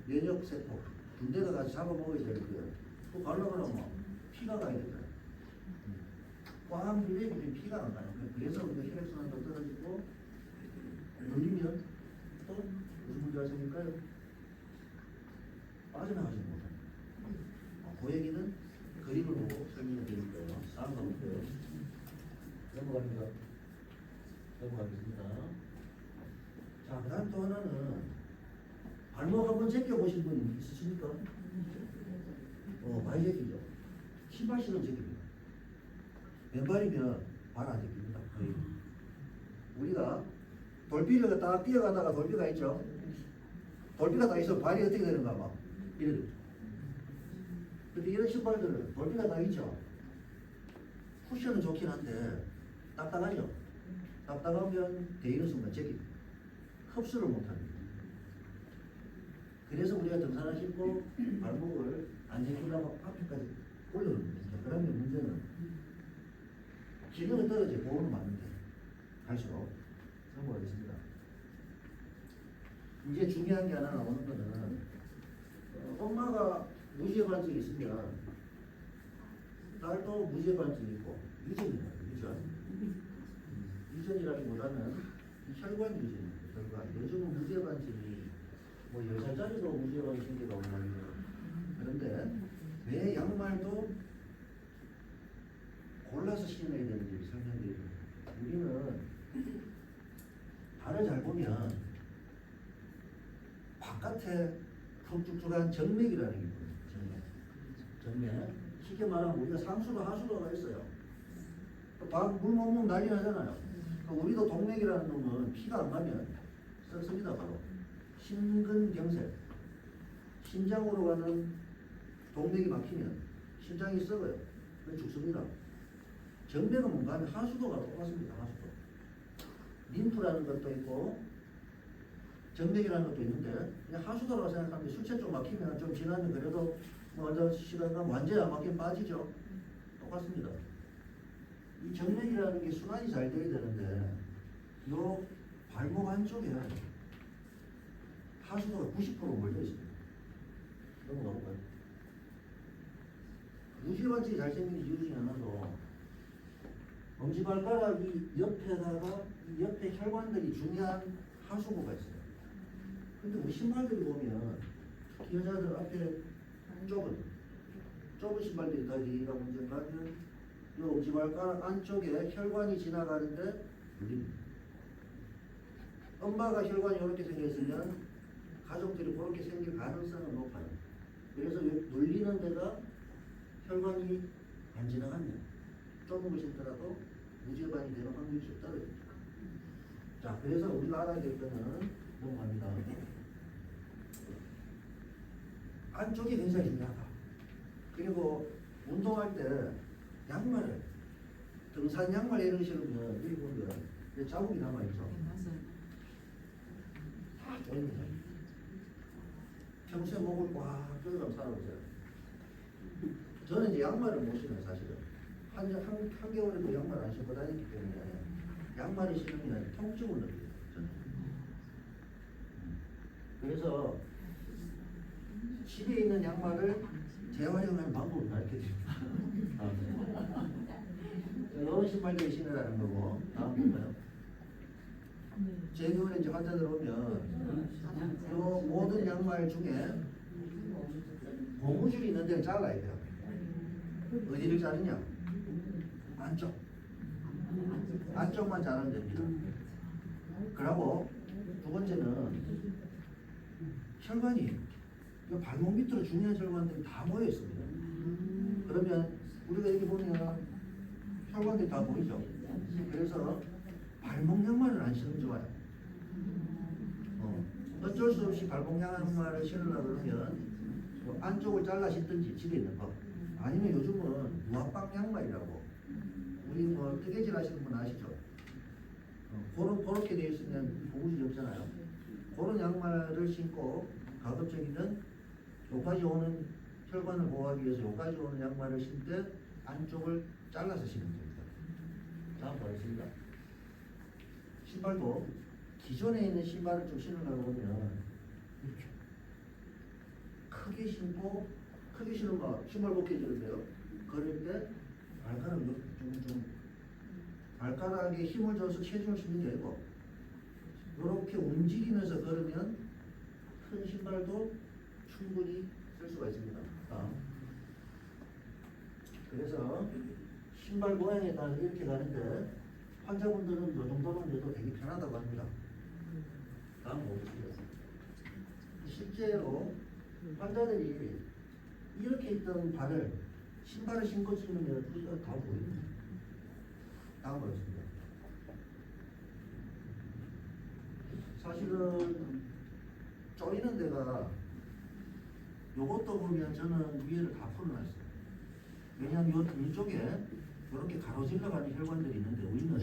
면역세포, 군대가 가서 잡아먹어야 되는데 그거 가려고 하면 피가 가야 되잖아요. 꽉 눌리면 피가 안 가요. 그래서 우리가 혈액순환도 떨어지고 눌리면 또 무슨 문제가 생길까요? 빠져나가지 못합니다. 그 얘기는 그림을 보고 설명을 드릴 거예요. 다음 가볼게요. 넘어갑니다. 넘어가겠습니다. 자, 그 다음 또 하나는 발목 한번 제껴보신 분 있으십니까? 많이 제끼죠. 신발 신으면 제낍니다. 맨발이면 발 안 제낍니다. 거의. 우리가 돌비를 딱 뛰어가다가 돌비가 있죠. 돌비가 다 있으면 발이 어떻게 되는가 막 이래. 근데 이런 신발들은 돌비가 다 있죠. 쿠션은 좋긴 한데 딱딱하죠. 딱딱하면 데이는 순간 제깁니다. 흡수를 못합니다. 그래서 우리가 등산을 신고 발목을 안 제끼려고 앞에까지 올려놓습니다. 그러면 문제는 기능은 떨어져 보호는 맞는데 갈수록 성공하겠습니다. 이제 중요한 게 하나 나오는 거는 엄마가 무지의 반증이 있으면 딸도 무지의 반증이 있고 유전입니다. 유전이라기보다는 혈관 유전입니다. 혈관. 요즘은 무지의 반증이 뭐 10살짜리도 무지의 반증이 생기고 말이에요. 그런데 매 양말도 골라서 신어야 되는지 설명드립니다. 우리는 발을 잘 보면 바깥에 푹쭉쭉한 정맥이라는 게 있거든요. 정맥. 쉽게 말하면 우리가 상수도 하수도가 있어요. 물 먹으면 난리 나잖아요. 우리도 동맥이라는 놈은 피가 안 가면 썩습니다. 바로 심근경색, 심장으로 가는 동맥이 막히면 심장이 썩어요. 그래서 죽습니다. 정맥은 뭔가 하면 하수도가 똑같습니다. 하수도. 림프라는 것도 있고 정맥이라는 것도 있는데 그냥 하수도라고 생각하면 술체 좀 막히면 좀 지나면 그래도 뭐 어느 시간간 완전히 안 막히면 빠지죠. 똑같습니다. 이 정맥이라는 게 순환이 잘 돼야 되는데 요 발목 안쪽에 하수도가 90% 몰려 있습니다. 넘어가 볼까요? 무지반지 잘생긴 이유 중에 하나도 엄지발가락이 옆에다가 이 옆에 혈관들이 중요한 하수구가 있어요. 근데 우리 신발들이 보면 특히 여자들 앞에 좁은 신발들이 다 여기가 문제가 하면 이 엄지발가락 안쪽에 혈관이 지나가는데 눌립니다. 엄마가 혈관이 이렇게 생겼으면 가족들이 그렇게 생길 가능성은 높아요. 그래서 눌리는 데가 혈관이 안 지나가면 좁은 곳이더라도 무죄반이 되는 확률이 좀 떨어집니다. 자, 그래서 우리가 알아야 될 거는 넘어갑니다. 안쪽이 굉장히 중요하다. 그리고 운동할 때 양말을 등산 양말 이런 신으면 여기 보면 자국이 남아있죠. 다 조입니다. 평소에 목을 꽉 조여서 살아보세요. 저는 이제 양말을 못 신어요, 사실은. 한겨울에도 양말 안 신고 다녔기 때문에 양말을 신으면 통증을 느껴요, 저는. 그래서 집에 있는 양말을 재활용하는 방법을 가르쳐 드립니다. 이런 신발들 신으라는 거고, 다음 볼까요? 제 경우에 이제 환자들 오면 이 모든 양말 중에 고무줄이 있는 데를 잘라야 돼요. 어디를 자르냐? 안쪽만 자르면 됩니다. 그리고 두 번째는 혈관이 이 발목 밑으로 중요한 혈관들이 다 모여 있습니다. 그러면 우리가 여기 보면 혈관들이 다 보이죠? 그래서 발목 양말을 안 신으면 좋아요. 어쩔 수 없이 발목 양말을 신으려고 그러면 안쪽을 잘라 신든지 집에 있는 거, 아니면 요즘은 무압박 양말이라고 우리 뭐 뜨개질 하시는 분 아시죠? 그렇게 되어 있으면 고무줄이 없잖아요. 그런 양말을 신고 가급적이면 여기까지 오는 혈관을 보호하기 위해서 여기까지 오는 양말을 신때 안쪽을 잘라서 신으면 됩니다. 다음 보겠습니다. 신발도 기존에 있는 신발을 좀 신으려고 보면 이렇게 크게 신고 크게 신으면 신발 벗겨지는데요. 걸을 때 발가락을 좀 발가락에 힘을 줘서 체중을 싣는 게 아니고 이렇게 움직이면서 걸으면 큰 신발도 충분히 쓸 수가 있습니다. 그래서 신발 모양에 따라서 이렇게 가는데 환자분들은 이 정도만 돼도 되게 편하다고 합니다. 다음 보겠습니다. 실제로 환자들이 이렇게 있던 발을 신발을 신고 신으면 후지가 다 보입니다. 다음 보겠습니다. 사실은 쪼이는 데가 요것도 보면 저는 위에를 다 풀어놨어요. 왜냐하면 요 등 쪽에 이렇게 가로질러 가는 혈관들이 있는데 우리는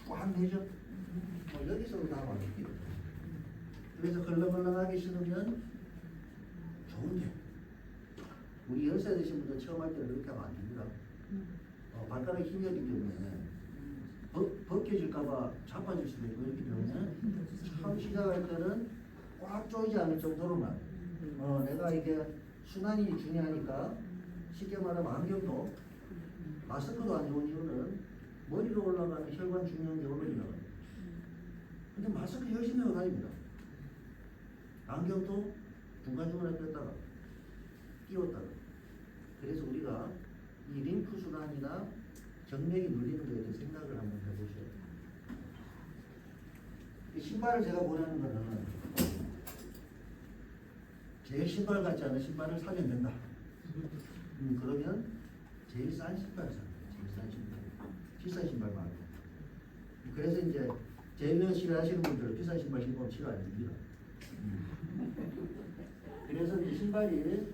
꽉 내죠. 여기서도 다 막힙니다. 그래서 걸렁걸렁하게 신으면 좋은데 우리 연세 드신 분들 처음 할 때는 그렇게 하면 안 됩니다. 발가락에 힘이 없기 때문에 벗겨질까봐 자빠질 수도 있고 그렇기 때문에 처음 시작할 때는 꽉 조이지 않을 정도로만 내가 이게 순환이 중요하니까 쉽게 말하면 안경도 마스크도 안 좋은 이유는 머리로 올라가는 혈관 중요한 게 오르면 근데 마스크 열심히 하고 다닙니다. 안경도 중간중간에 뺐다가 끼웠다가 그래서 우리가 이 림프 순환이나 정맥이 눌리는 거에 대해서 생각을 한번 해보셔야 돼요. 이 신발을 제가 보내는 거는 제일 신발 같지 않은 신발을 사면 된다. 그러면 제일 싼 신발을 사면 돼요. 제일 싼 신발. 비싼 신발 말고. 그래서 이제 제일 싫어하시는 분들은 비싼 신발 신고 싫어 안 됩니다. 그래서 이 신발이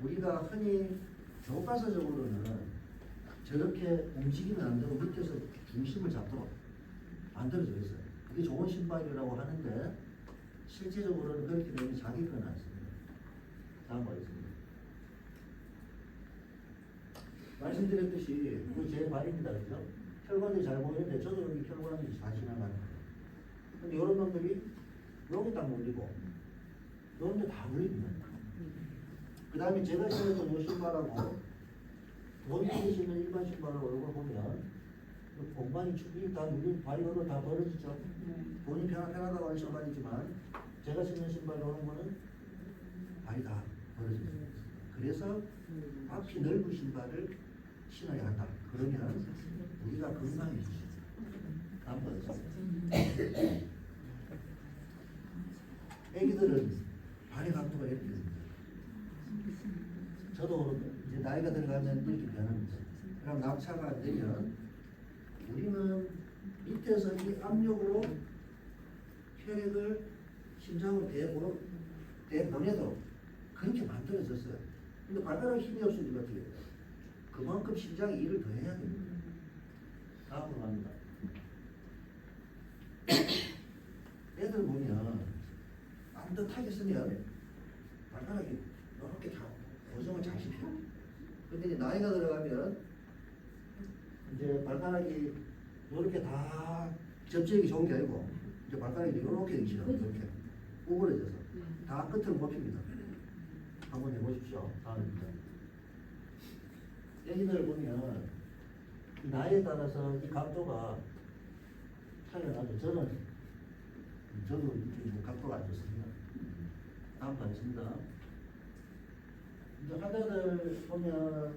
우리가 흔히 교과서적으로는 저렇게 움직이면 안 되고 밑에서 중심을 잡도록 만들어져 있어요. 그게 좋은 신발이라고 하는데 실제적으로는 그렇게 되면 자기가 않습니다. 다음 보겠습니다. 말씀드렸듯이 이거 제 발입니다. 그죠? 혈관이 잘 보이는데 저도 여기 혈관이 다 지나가는 거예요. 근데 이런 놈들이 여기 딱 물리고 이런 데 다 물립니다. 그 다음에 제가 신었던 이 신발하고 본인이 신는 일반 신발하고 이걸 보면 공간이 일단 우리 발이 걸어 다 벌어지죠. 본인 편하다고 하는 신발이지만 제가 신는 신발로 하는 거는 발이 다 벌어집니다. 그래서 앞이 넓은 신발을 신어야 한다. 그러면 우리가 건강해지죠. 다음 보겠습니다. 애기들은 발의 각도가 이렇게 됩니다. 저도 이제 나이가 들어가면 이렇게 변합니다. 그럼 낙차가 안 되면 우리는 밑에서 이 압력으로 혈액을 심장으로 대보내도록 그렇게 만들어졌어요. 근데 발가락에 힘이 없으니까 어떻게 돼요? 그만큼 심장이 일을 더 해야 됩니다. 다음으로 갑니다. 애들 보면 반듯하게 쓰면 발가락이 이렇게 다 고정을 잘 시켜요. 근데 이제 나이가 들어가면 이제 발가락이 이렇게 다 접지력이 좋은 게 아니고 이제 발가락이 이렇게 되기 시작해요. 이렇게 구부러져서 다 끝을 못 핍니다. 한번 해보십시오. 다음입니다. 애기들 보면 나이에 따라서 이 각도가 차이가 나죠. 저도 이렇게 각도가 안 좋습니다. 다음 가겠습니다. 이제 환자들 보면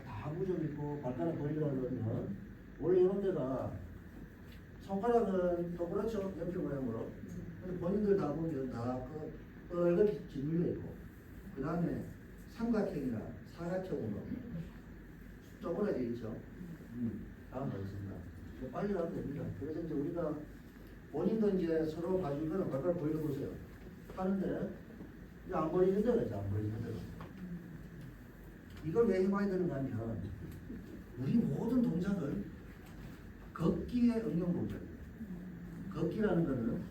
다 무좀 있고 발가락 벌리려고 그러면 원래 이런 데가 손가락은 동그랗죠. 연필 모양으로. 근데 본인들 다 보면 다 빨갛게 짓눌려 있고 그 다음에 삼각형이나 사각형으로 쪼그라져 있죠. 다음 가겠습니다. 빨리 가면 됩니다. 그래서 이제 우리가 본인도 이제 서로 가지고 있는 발가락 보여보세요. 하는데 이제 안 보이는 데가 있죠. 안 보이는 데가. 이걸 왜 해봐야 되는가 하면 우리 모든 동작을 걷기의 응용 동작이에요. 걷기라는 거는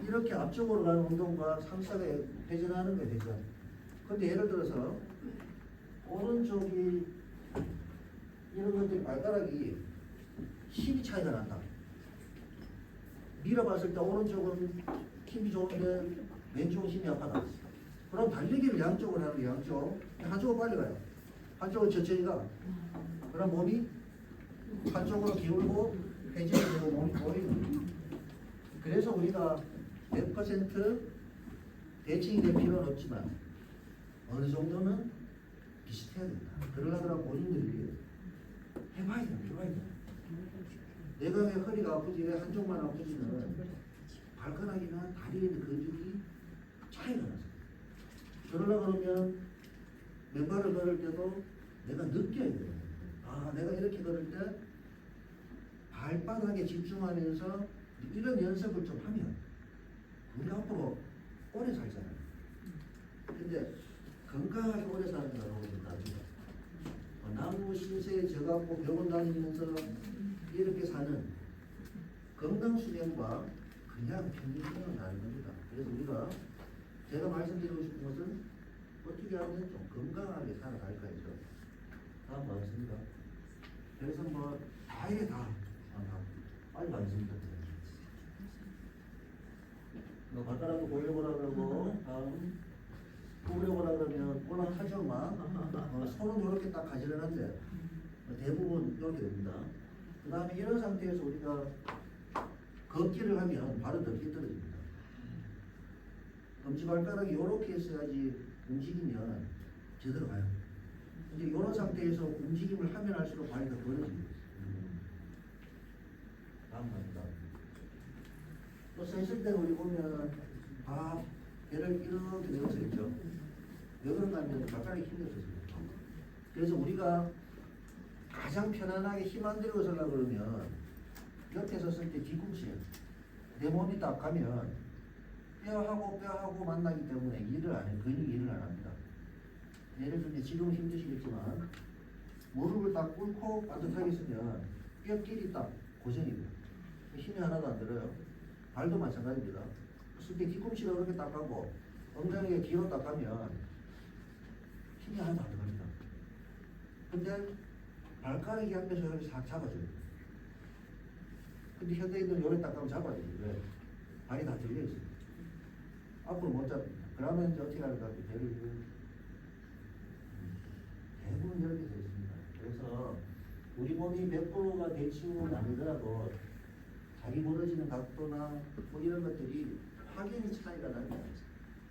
이렇게 앞쪽으로 가는 운동과 상사가 회전하는 거예요. 회전. 근데 예를 들어서 오른쪽이 이런 것들이 발가락이 힘이 차이가 난다. 밀어봤을 때 오른쪽은 힘이 좋은데 왼쪽은 힘이 약하다. 그럼 달리기를 양쪽으로 하는 게 양쪽. 한쪽은 빨리 가요. 한쪽은 천천히 가. 그럼 몸이 한쪽으로 기울고 회전이 되고 몸이 보이는 거예요. 그래서 우리가 100% 대칭이 될 필요는 없지만 어느 정도는 비슷해야 된다. 그러려면 본인들이 해봐야 돼요. 해봐야 돼요. 내가 왜 허리가 아프지 왜 한쪽만 아프지는 발가락이나 다리에 있는 근육이 차이가 나서 그러려고 그러면 맨발을 걸을 때도 내가 느껴야 돼요. 아 내가 이렇게 걸을 때 발바닥에 집중하면서 이런 연습을 좀 하면 우리가 앞으로 오래 살잖아요. 근데 건강하게 오래 사는 거라고 나중에 나무 신세에 져갖고 병원 다니면서 이렇게 사는 건강 수명과 그냥 평균 수명은 다른 겁니다. 그래서 우리가 제가 말씀드리고 싶은 것은 어떻게 하면 좀 건강하게 살아갈까요? 다음 말씀입니다. 그래서 뭐 다 이게 다 빨리 말씀입니다. 뭐 발가락도 보려보라 그러고 다음 구부려보라 그러면 워낙 하죠 막 손은 이렇게 딱 가지런한데 대부분 이렇게 됩니다. 그 다음에 이런 상태에서 우리가 걷기를 하면 발은 덮게 떨어집니다. 엄지발가락이 이렇게 있어야지 움직이면 제대로 가요. 이제 이런 상태에서 움직임을 하면 할수록 발이 더 벌어집니다. 다음 갑니다. 또 서 있을 때는 우리 보면 배를 이렇게 내려서 있죠. 왜 그런가 하면 발가락이 힘이 없어서 그래서 우리가 가장 편안하게 힘 안 들이고 서려고 그러면 옆에 섰을 때 뒤꿈치에 내 몸이 딱 가면 뼈하고 만나기 때문에 일을 안 해. 근육이 일을 안 합니다. 예를 들면 지금은 힘드시겠지만 무릎을 딱 꿇고 반듯하게 쓰면 뼈끼리 딱 고정입니다. 힘이 하나도 안 들어요. 발도 마찬가지입니다. 쓸 때 뒤꿈치를 이렇게 딱 하고 엉덩이에 뒤로 딱 가면 힘이 하나도 안 들어갑니다. 근데 발가락이 앞에서 이렇게 싹 잡아줘요. 근데 현대인들은 요래 딱 가면 잡아야 돼요. 왜? 발이 다 들려있어요. 앞으로 못 잡습니다. 그러면 이제 어떻게 할까? 대부분 이렇게 되어 있습니다. 그래서 우리 몸이 100%가 대칭은 아니더라도 자기 벌어지는 각도나 뭐 이런 것들이 확연히 차이가 납니다.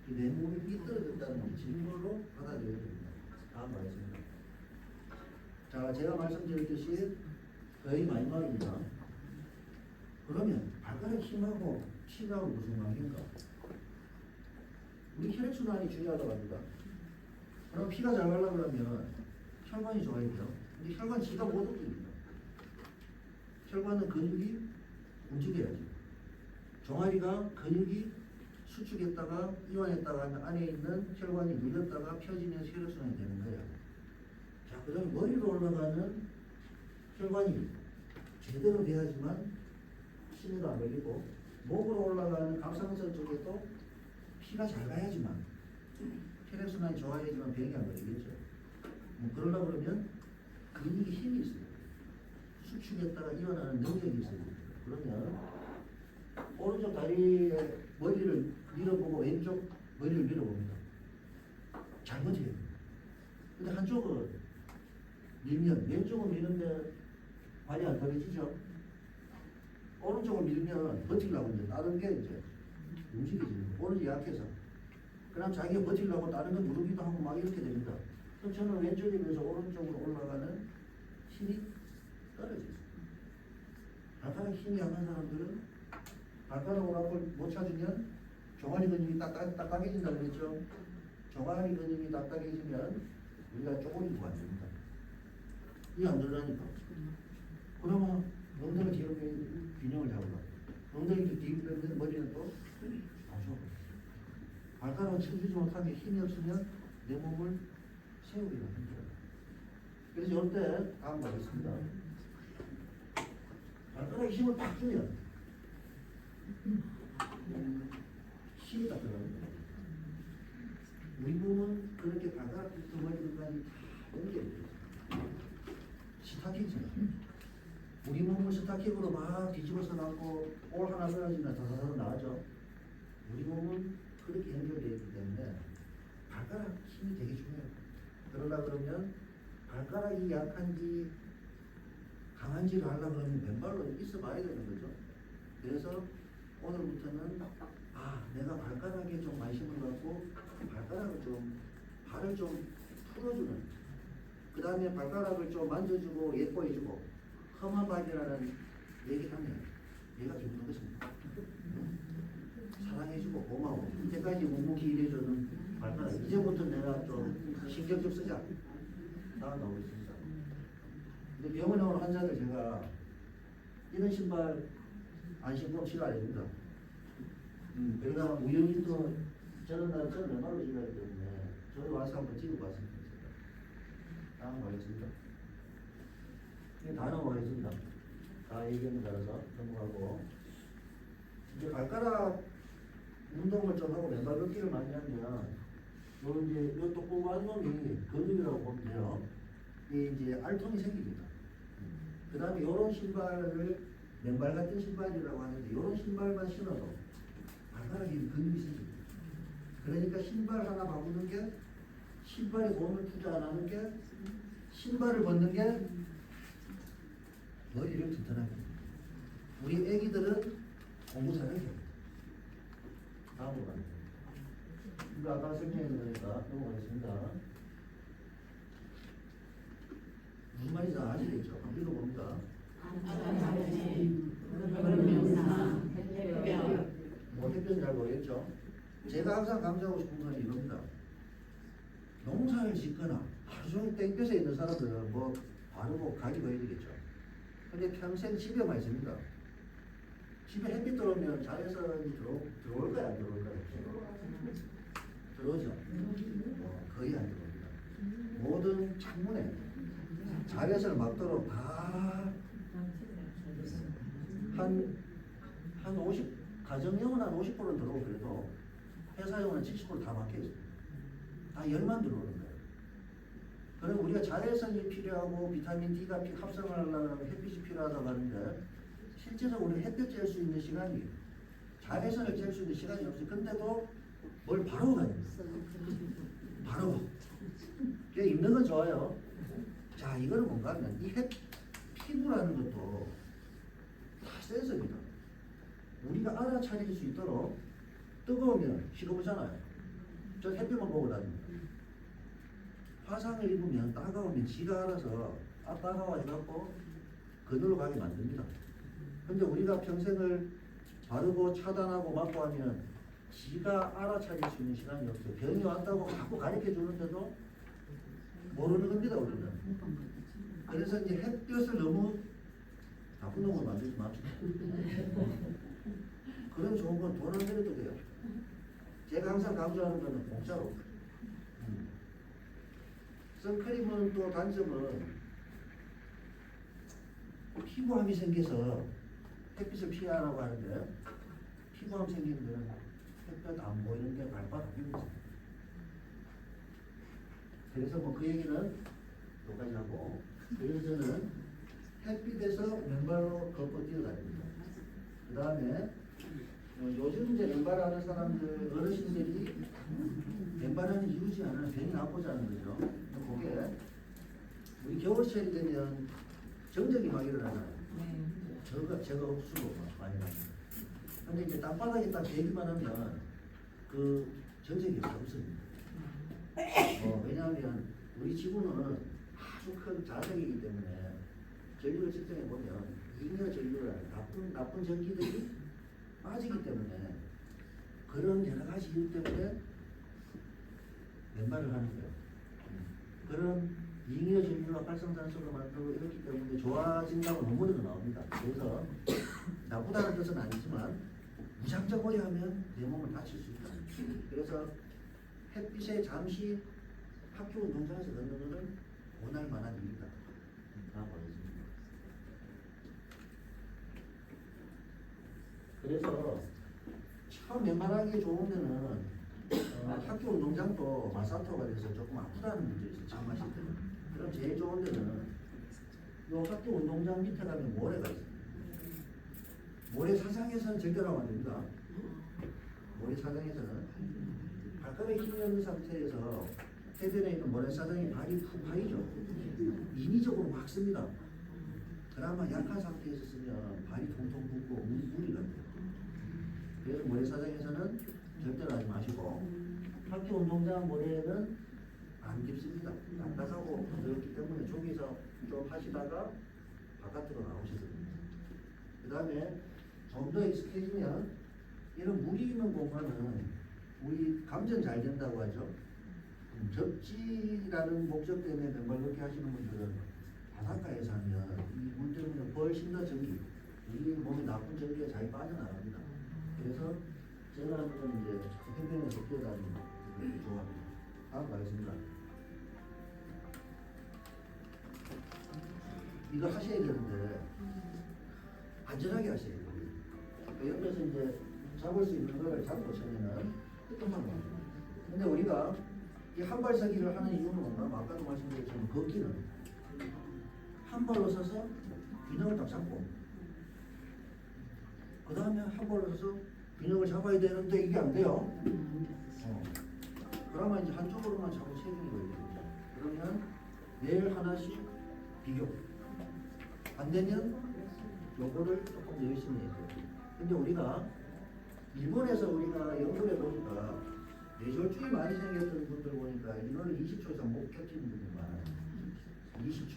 내 몸이 삐뚤어졌다는 증거로 받아들여야 됩니다. 다음 말씀입니다. 자, 제가 말씀드렸듯이 거의 마지막입니다. 그러면 발가락 힘하고 피하고 무슨 관계인가? 우리 혈액순환이 중요하다고 합니다. 그럼 피가 잘 가려고 하면 혈관이 좋아야 돼요. 근데 혈관 지가 못 움직입니다. 혈관은 근육이 움직여야죠. 종아리가 근육이 수축했다가 이완했다가 하면 안에 있는 혈관이 눌렸다가 펴지면서 혈액순환이 되는 거예요. 자, 그 다음에 머리로 올라가는 혈관이 제대로 돼야지만 심해도 안 걸리고, 목으로 올라가는 갑상선 쪽에도 피가 잘 가야지만, 혈액순환이 좋아야지만 병이 안 걸리겠죠. 그러려고 그러면 근육이 힘이 있어요. 수축했다가 이완하는 능력이 있어요. 그러면 오른쪽 다리에 머리를 밀어보고 왼쪽 머리를 밀어봅니다. 잘 버텨요. 근데 한쪽을 밀면, 왼쪽을 미는데 발이 안 떨어지죠. 오른쪽을 밀면 버티려고 이제 다른 게 이제 움직여지는 거예요. 오른쪽이 약해서. 그럼 자기가 버티려고 다른 거 누르기도 하고 막 이렇게 됩니다. 그럼 저는 왼쪽에 비해서 오른쪽으로 올라가는 힘이 떨어져요. 발가락 힘이 약한 사람들은 발가락으로 앞을 못 찾으면 종아리 근육이 딱딱해진다고 그랬죠. 종아리 근육이 딱딱해지면 우리가 쪼그리고 안 됩니다. 이게 안 들어가니까. 그러면 엉덩이 뒤로 균형을 잡으라. 엉덩이 뒤로 빼면 머리는 또 아주 발가락을 쳐주지 못하면 힘이 없으면 내 몸을 세우기가 힘들어요. 그래서 이럴 때 다음 가겠습니다. 발가락에 힘을 딱 주면 힘이 딱 들어갑니다. 우리 몸은 그렇게 발가락부터 머리까지 다 연결돼요. 스타킹처럼. 우리 몸을 스타킹으로 막 뒤집어서 놔고 볼 하나 떨어지면 다다다다 나가죠. 우리 몸은 그렇게 연결되어 있기 때문에 발가락 힘이 되게 중요해요. 그러려고 그러면 발가락이 약한지 강한지를 하려고 그러면 맨발로 있어 봐야 되는 거죠. 그래서 오늘부터는 내가 발가락에 좀 관심을 갖고 발가락을 좀, 발을 좀 풀어주는, 그 다음에 발가락을 좀 만져주고 예뻐해주고 험한 발이라는 얘기를 하면 얘가 기분 좋겠습니다. 사랑해주고 고마워. 이때까지 묵묵히 일해주는 발가락, 이제부터 내가 좀 신경 좀 쓰자. 다음 나오겠습니다. 근데 병원에 오는 환자들 제가 이런 신발 안 신고 치료 안 해줍니다. 그러다 우연히 또 저런 날 저런 맨발로 신어야 되기 때문에 저도 와서 한번 찍고 왔습니다. 다음 가겠습니다. 이게 다 넘어가겠습니다. 다 얘기하는 따라서 넘어가고, 이제 발가락 운동을 좀 하고 맨발 걷기를 많이 하면 요 이제 요 조그만 놈이 근육이라고 보면 돼요. 이게 이제 알통이 생깁니다. 그 다음에 요런 신발을 맨발 같은 신발이라고 하는데 요런 신발만 신어도 발가락에 근육이 생깁니다. 그러니까 신발 하나 바꾸는 게, 신발에 돈을 투자 안 하는 게, 신발을 벗는 게 머리를 튼튼하게 합니다. 우리 애기들은 공부 잘하게 합니다. 다음으로 갑니다. 이거 아까 설명했던 거니까 넘어가겠습니다. 무슨 말인지 아시겠죠? 읽어봅니다. 뭐 햇볕이 잘 모르겠죠? 제가 항상 강조하고 싶은 건 이겁니다. 농사를 짓거나 하루 종일 땡볕에 있는 사람들은 뭐 바르고 각이 보여야 되겠죠. 근데 평생 집에만 있습니다. 집에 햇빛 들어오면 자외선이 들어올 거야 안 들어올 거야? 들어오죠. 거의 안 들어옵니다. 모든 창문에 자외선을 막도록 다 한 50, 가정용은 한 50%는 들어오고 그래도 회사용은 70%다 막혀 있어요. 다 열만 들어오는 거예요. 그리고 우리가 자외선이 필요하고 비타민 D가 합성을 하려면 햇빛이 필요하다고 하는데 실제로 우리가 햇볕 쬐을 수 있는 시간이 자외선을 쬐을 수 있는 시간이 없어요. 근데도 뭘 바르고 가요. 바르고. 그냥 입는 건 좋아요. 자, 이거는 뭔가 하면 이 피부라는 것도 다 센서입니다. 우리가 알아차릴 수 있도록 뜨거우면 식어보잖아요. 저 햇빛만 보고 다닙니다. 화상을 입으면 따가우면 지가 알아서 따가워 해갖고 그늘로 가게 만듭니다. 근데 우리가 평생을 바르고 차단하고 막고 하면 지가 알아차릴 수 있는 시간이 없어요. 병이 왔다고 자꾸 가르쳐 주는데도 모르는 겁니다, 우리는. 그래서 이제 햇볕을 너무 나쁜 놈을 만들지 맙시다. 그런 좋은 건 돈 안 들여도 돼요. 제가 항상 강조하는 거는 공짜로. 선크림은 또 단점은 피부암이 생겨서 햇빛을 피하라고 하는데 피부암 생기면 햇볕 안 보이는 게 발바닥입니다. 그래서 뭐 그 얘기는 여기까지 하고, 그래서 저는 햇빛에서 맨발로 걷고 뛰어다닙니다. 그 다음에 요즘 이제 맨발하는 사람들, 어르신들이 맨발하는 이유지 않아요. 괜히 나쁘자는 거죠. 그게 우리 겨울철이 되면 정적이 막 일어나잖아요. 제가 흡수로 많이 납니다. 근데 이제 땅바닥에 딱 대기만 하면 그 정적이 없습니다. 왜냐하면 우리 지구는 아주 큰 자석이기 때문에 전류를 측정해 보면 잉여 전류라는 나쁜 전기들이 빠지기 때문에 그런 여러 가지 이유 때문에 맨발을 하는 거예요. 그런 잉여 전류가 활성산소를 만들고 이렇기 때문에 좋아진다고 논문에도 나옵니다. 그래서 나쁘다는 뜻은 아니지만 무작정 오래 하면 내 몸을 다칠 수 있다. 그래서 햇빛에 잠시 학교 운동장에서 걷는 것은 원할 만한 일이다. 라고 하겠습니다. 그래서 참 맨발하기 좋은 데는 학교 운동장도 마사토가 돼서 조금 아프다는 분들이 있어요. 참 마실 때는. 그럼 제일 좋은 데는 요 학교 운동장 밑에 가면 모래가 있습니다. 모래 사장에서는 절대로 하면 안 됩니다. 모래 사장에서는 발가락에 힘이 없는 상태에서 해변에 있는 모래사장에 발이 푹 파이죠. 인위적으로 막 씁니다. 그나마 약한 상태에서 쓰면 발이 통통 붓고 무리가 돼요. 그래서 모래사장에서는 절대로 하지 마시고, 학교 운동장 모래는 안 깊습니다. 딱딱하고 부드럽기 때문에 저기서 좀 하시다가 바깥으로 나오셔서 됩니다. 그 다음에 좀 더 익숙해지면 이런 물이 있는 공간은 우리 감전 잘 된다고 하죠. 접지라는 목적 때문에 맨발 걷기 하시는 분들은 바닷가에서 하면 이 물 때문에 훨씬 더 전기, 우리 몸에 나쁜 전기가 잘 빠져나갑니다. 그래서 제가 하는 건 이제 해변에서 뛰어다니는 걸 좋아합니다. 다음 가겠습니다. 이거 하셔야 되는데 안전하게 하셔야 돼요. 그 옆에서 이제 잡을 수 있는 걸 잡고 처음에는 끝만 나옵니다. 근데 우리가 이 한발서기를 하는 이유는 뭔가? 아까도 말씀드렸지만 걷기는 한 발로 서서 균형을 딱 잡고 그 다음에 한 발로 서서 균형을 잡아야 되는데 이게 안 돼요. 그러면 이제 한쪽으로만 자꾸 체중이 걸리거든요. 그러면 매일 하나씩 비교. 안 되면 요거를 조금 더 열심히 해야 돼요. 근데 우리가 일본에서 우리가 연구해 보니까 뇌졸중이 많이 생겼던 분들 보니까 이거를 20초 이상 못 견디는 분들이 많아요. 20초.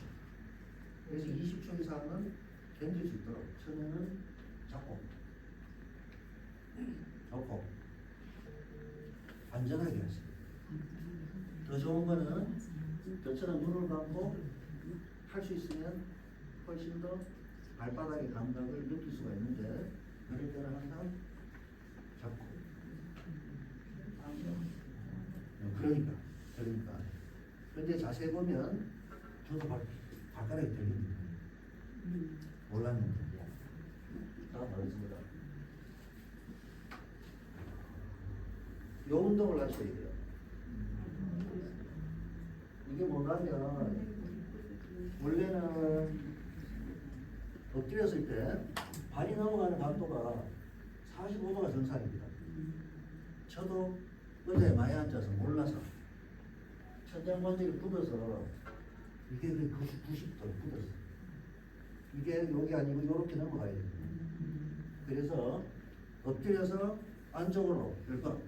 그래서 20초 이상은 견딜 수 있도록 처음에는 잡고 놓고 안전하게 하세요. 더 좋은 거는 저처럼 눈을 감고 할 수 있으면 훨씬 더 발바닥의 감각을 느낄 수가 있는데 그럴 자세히 보면 저도 발가락이 들립니다. 몰랐는데. 다음 하겠습니다. 요 운동을 하셔야 돼요. 이게 뭐냐면 원래는 엎드렸을 때 발이 넘어가는 각도가 45도가 정상입니다. 저도 의자에 많이 앉아서 몰라서 천장관절이 굳어서 이게 90도 굳었어. 이게 여기 아니고 이렇게 넘어가야 돼요. 그래서 엎드려서 안쪽으로 10번,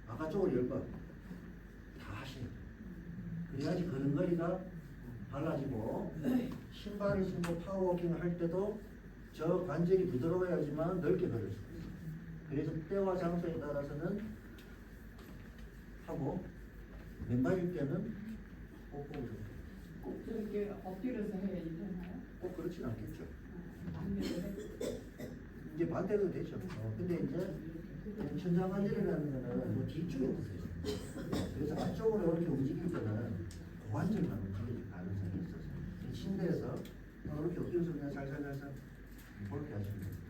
바깥쪽으로 10번 다 하셔야 돼요. 그래야지 걸음걸이가 달라지고 신발을 신고 파워워킹을 할 때도 저 관절이 부드러워야지만 넓게 걸을 수 있어요. 그래서 때와 장소에 따라서는 하고 맨발일 때는 꼭 저렇게 엎드려서 해야 되나요? 꼭 그렇진 않겠죠. 반대로 이제 반대도 되죠. 근데 이제 천장관절이라는 거는 뭐 뒤쪽에 붙어 있어요. 그래서 앞쪽으로 이렇게 움직일 때는 고관절만 움직일 가능성이 있어서 침대에서 이렇게 엎드려서 그냥 살살살살 그렇게 하시면 됩니다.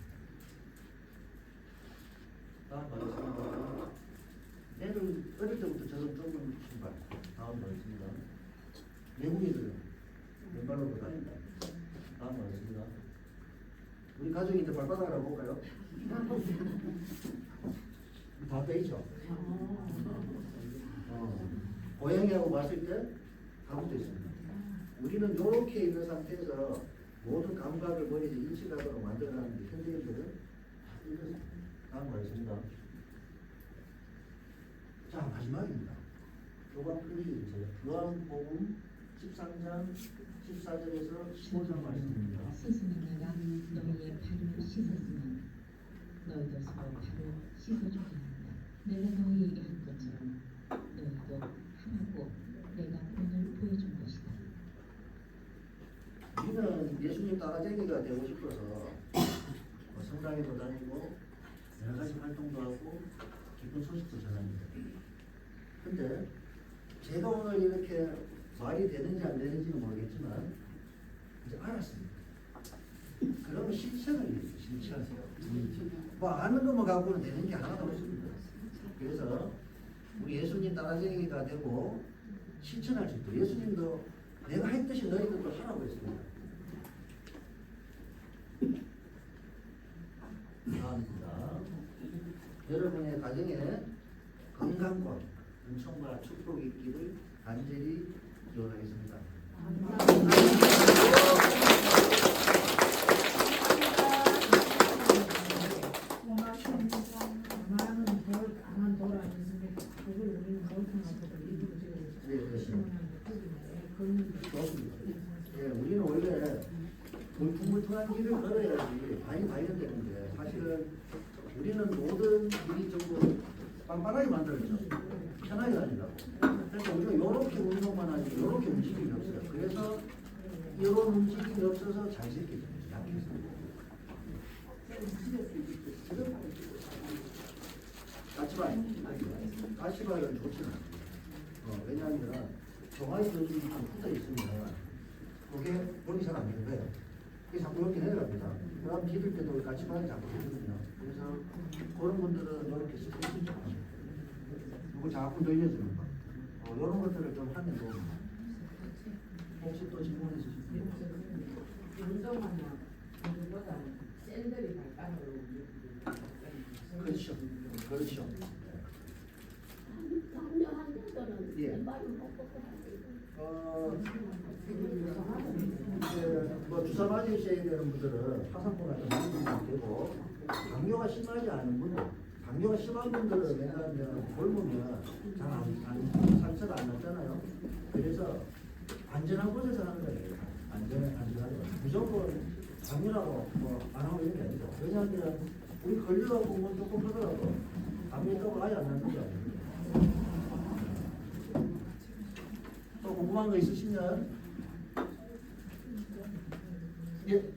다음 가겠습니다. 애들 어릴 때부터 저런 좁은 신발. 다음 가겠습니다. 외국인들은 왼발로도 다닌다. 다음 가겠습니다. 우리 가족인데 발바닥 알아볼까요? 다 빼있죠? 고양이하고 봤을 때 다 붙어 있습니다. 우리는 이렇게 있는 상태에서 모든 감각을 머리에서 인식하도록 만들어놨는데 현대인들은 다 이렇습니다. 다음 가겠습니다. 자, 마지막입니다. 요강 풀리기 주세요. 요한복음 13장 14절에서 15절 말씀입니다. 스승은 내가 너희의 발을 씻었으면 너희도 서로 발을 씻어주게 한다. 내가 너희에게 한 것처럼 너희도 하라고 내가 오늘 보여준 것이다. 우리는 예수님 따라쟁이가 되고 싶어서 성당에도 다니고 여러 가지 활동도 하고 기쁜 소식도 전합니다. 근데 제가 오늘 이렇게 말이 되는지 안 되는지는 모르겠지만 이제 알았습니다. 그러면 실천을 해야죠. 실천. 뭐 아는 것만 갖고는 되는 게 하나도 없습니다. 그래서 우리 예수님 따라쟁이가 되고 실천할 수 있도록 예수님도 내가 했듯이 너희들도 하라고 했습니다. 다음입니다. 여러분의 가정에 건강과 은총과 축복이 있기를 간절히 기원하겠습니다. 원하는 돌, 강한 돌 아니었습니까? 그걸 우리는 돌탕하고 이기고 좋습니다. 예, 우리는 원래 물퉁물퉁한 길을 걸어야지 많이 발견되는데 사실은 우리는 모든 일이 전부 빵빵하게 만들어져 편하게 다니라고. 그래서 우리가 이렇게 운동만 하지 이렇게 움직임이 없어요. 그래서 이런 움직임이 없어서 잘 새끼게 돼요. 약해서. 가시바이는 좋지는 않아요. 왜냐하면 종아리 근육이 좀 붙어 있으면 그게 여기 잘 안 되는 거예요. 그게 자꾸 이렇게 내려갑니다. 그다음 기를 때도 가시바이 자꾸 되거든요. 그래서 그런 분들은 이렇게 스트레칭 좀 하시고 이거 자꾸 늘려주는 거. 이런 것들을 좀 하면 도움입니다. 혹시 또 질문 있으십니까? 운동하면 그보다 샌들이 발가락으로 그렇죠. 그렇죠. 남녀한테는 예. 왼발을 못 뻗고 뭐 주사 맞으셔야 되는 분들은 화상포가 좀 많이 되고 당뇨가 심하지 않은 분들, 당뇨가 심한 분들은 왜냐하면 굶으면 상처가 안 났잖아요. 그래서 안전한 곳에서 하는 거예요. 안전하게. 무조건 당뇨라고 뭐 안 하고 있는 게 아니죠. 왜냐하면 우리 걸려갖고 뭐 조금 하더라도 당뇨 있다고 아예 안 낫는 게 아니에요. 또 궁금한 거 있으시면 예.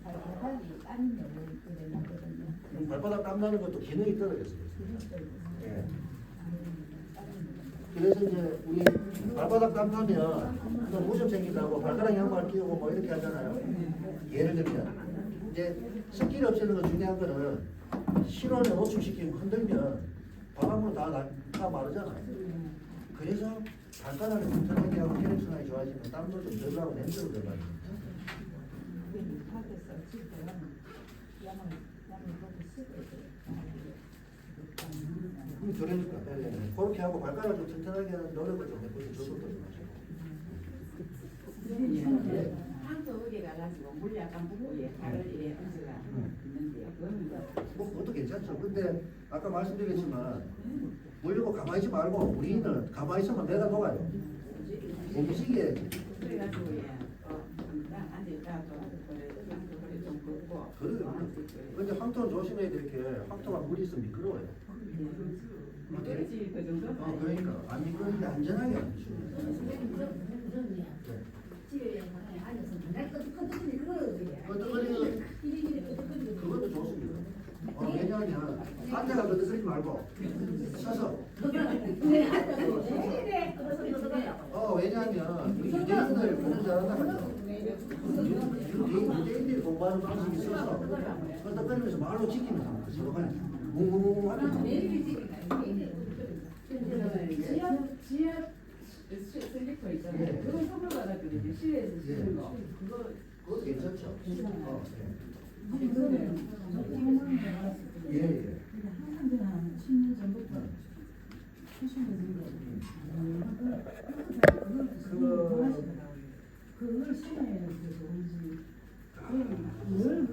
발바닥이 땀이 너무 나거든요. 발바닥 땀 나는 것도 기능이 떨어졌어요. 예. 그래서 이제 우리 발바닥 닦으면 또 무좀 생긴다고 발가락 양말 끼우고 뭐 이렇게 하잖아요. 예를 들면 이제 습기를 없애는 거 중요한 거는 실온에 노출시키고 흔들면 바람으로 다 마르잖아요. 그래서 발가락을 튼튼하게 하고 혈액순환이 좋아지면 땀도 좀 덜 나고 냄새도 덜 나요. 그러니까 그렇게 하고 발가락 좀 튼튼하게 하는 노력을 좀 해보세요. 저도 좀 하시고. 한도 어디 가가지고 물 약간 붓고 예, 발을 이래 얹어가 있는데요. 그거는 뭐 그것도 괜찮죠. 근데 아까 말씀드렸지만 물고 가만히 있지 말고 우리는 가만히 있으면 내가 녹아요. 움직여야 돼. 그래가지고 예, 그냥 앉아있다가 그래 좀 걷고. 그래요. 근데 황토는 조심해야 될 게 황토가 물이 있으면 미끄러워요. 그렇지 그 정도. 그러니까 안 미끄러운데 안전하게 안 주시면 선생님 그러면 집에 앉아서 맨날 끄덕끄덕거리는 그것도 좋습니다. 왜냐하면 딴 데가 그러지 말고 서서 왜냐하면 우리 유대인들 공부 잘한다 하죠. 유대인들이 공부하는 방식이 있어서 끄덕거리면서 말로 지키면서 서로 그냥 웅웅웅 하면서 지압 슬리퍼 있잖아요. 예. 그거 선물 받았거든요. 이제 실내에서 쓰는 거. 그거 괜찮죠. 예. 항상 제가 한 10년 전부터 하시는 그걸 신어야 좋은지 늘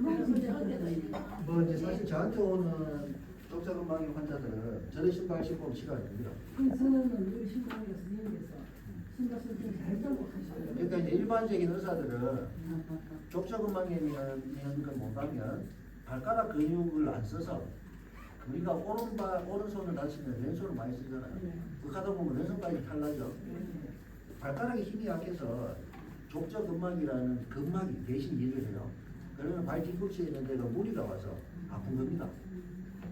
뭐 이제 사실 저한테 오는 족저근막염 환자들은 저런 신발 신고 오면 싫어합니다. 저는 늘 신고 하니까 선생님께서 신발 쓸때 잘 잡고 하셔요. 그러니까 이제 일반적인 의사들은 족저근막염이라는 걸 못하면 발가락 근육을 안 써서 우리가 오른손을 다치면 왼손을 많이 쓰잖아요. 그렇게 하다 보면 왼손까지 탈나죠. 발가락에 힘이 약해서 족저근막이라는 근막이 대신 일을 해요. 그러면 발 뒤꿈치에 있는 데가 무리가 와서 아픈 겁니다.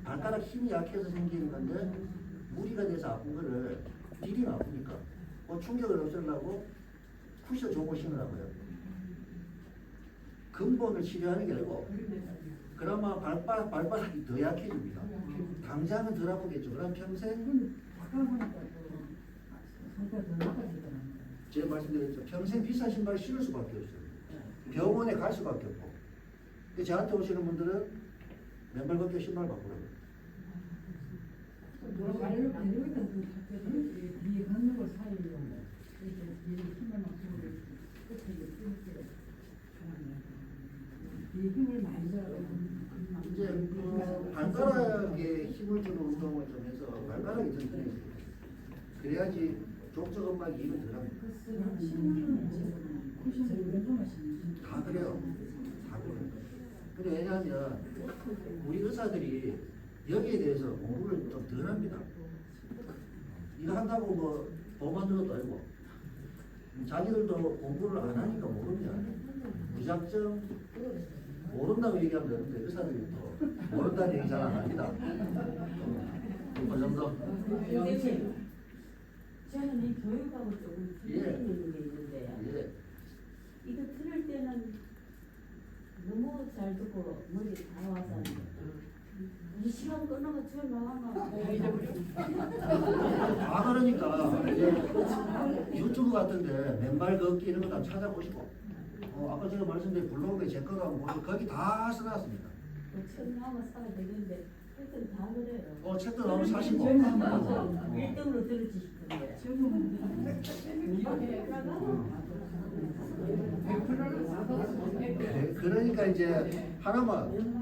발가락 힘이 약해서 생기는 건데 무리가 돼서 아픈 거를 디디면 아프니까 그 충격을 없애려고 쿠션 좋은 신으라고요. 근본을 치료하는 게 아니고 그나마 발바닥이 더 약해집니다. 당장은 덜 아프겠죠. 그럼 평생 제가 말씀드렸죠. 평생 비싼 신발 신을 수밖에 없어요. 병원에 갈 수밖에 없고. 근데 저한테 오시는 분들은 맨발 걷기 신발 바꾸라고요. 발로 내려오는 그 자체를 뒤에 걷는 걸 사이로 이렇게 뒤에 힘을 막 주고 끝에 이렇게 뒤에 힘을 많이 줘요. 이제 그 발가락에 힘을 주는 운동을 좀 해서 발가락이 튼튼해져요. 그래야지 족저근막이 일을 덜 합니다. 다 그래요. 다 그래요. 근데 왜냐하면 우리 의사들이 여기에 대해서 공부를 좀 덜 합니다. 이거 한다고 뭐 보만 것도 아니고 자기들도 공부를 안 하니까 모르면 무작정 모른다고 얘기하면 되는데 의사들이 또 모른다는 얘기 잘 안 합니다. 그 정도. 선생님, 저는 이 교육하고 조금 예. 틀리는 게 있는데요. 예. 이거 들을 때는 너무 잘 듣고 머리 다 와서 이 시간 끝나고 집에 나가면 다 그러니까 이제 유튜브 같은데 맨발 걷기 이런 거 다 찾아보시고 아까 제가 말씀드린 블로그에 제 거가 보면 거기 다 써놨습니다. 책 나오면 사야 되는데 하여튼 다 그래요. 책도 나오면 사시고 1등으로 들을지 싶은데 그러니까 이제 하나만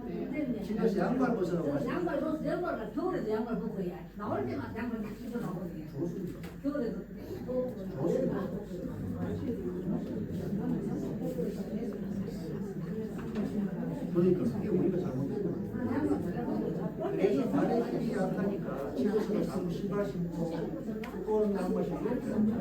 집에서 양말 벗으라고 하시죠. 양말 벗어 양말 겨울에도 양말 벗어야 나올 때만 양말 딱 신고 나오거든요. 좋습니다. 겨울에도 그러니까 그게 우리가 잘못된 거예요. 그래서 발에 힘이 약하니까 집에서도 자꾸 신발 신고 두꺼운 양말 신고 이렇게 합니다.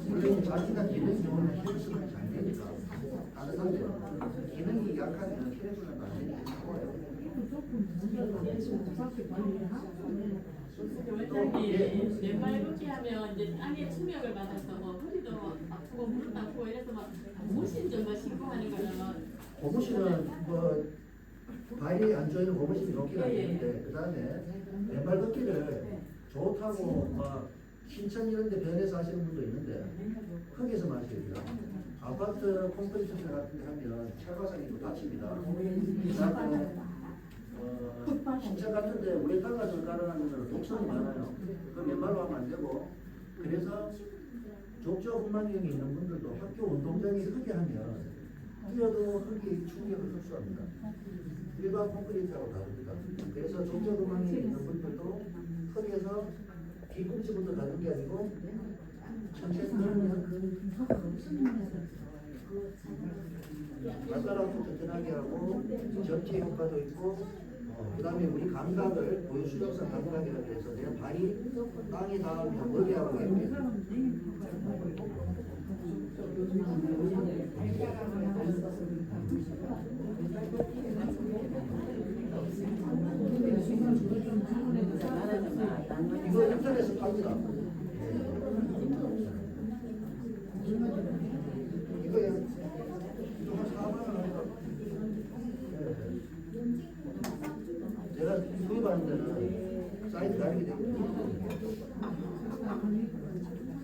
물론 자기가 기는 경우는 혈수가 잘 되니까 다른 사람들 기능이 약하면 피해주는 안 되니까 좋아요. 원장님 맨발 걷기 하면 이제 땅에 충격을 받아서 뭐 허리도 아프고 무릎 아프고 이래서 막 무신 정도 신고 하는 거는 고무신은 뭐 발이 안 좋으면 고무신이 좋긴 하겠는데 그 다음에 맨발 걷기를 좋다고 막 신천 이런 데 변해서 하시는 분도 있는데 흙에서 마셔야 돼요. 아파트 콘크리트 같은 데 하면 철과상이 또 다칩니다. 그 다음에 신천 같은 데 우레탄 좀 깔아놓는 데는 독성이 많아요. 그 맨발로 하면 안 되고 그래서 족저 후만경이 있는 분들도 학교 운동장이 흙에 하면 뛰어도 흙이 충격을 흡수합니다. 일반 콘크리트하고 다릅니다. 그래서 족저 후만경이 있는 분들도 흙에서 뒤꿈치부터 닿는 게 아니고 천천히 걸으면 발가락도 튼튼하게 하고 접지 효과도 있고 그 다음에 우리 감각을 보여주면서 감각이라고 해서 내 발이 땅에 닿으면 머리하고 이렇게 이거 인터넷에서 팝니다. 이거 한 4만 원 할까? 제가 구입하는 데는 사이즈 다르게 되고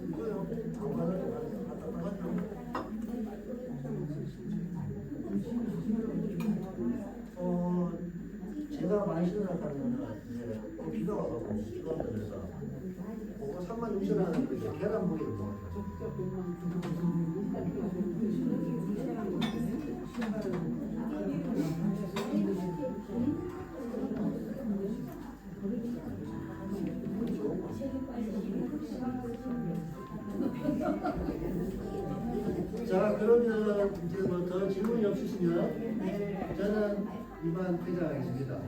이거요. 제가 많이 신으라고 하면은 이제 비가 와가지고 비가 온다면서 그거 36,000원 계란 무게 뭐 자, 그러면 이제 뭐 더 질문이 없으시면 저는 이만 퇴장하겠습니다.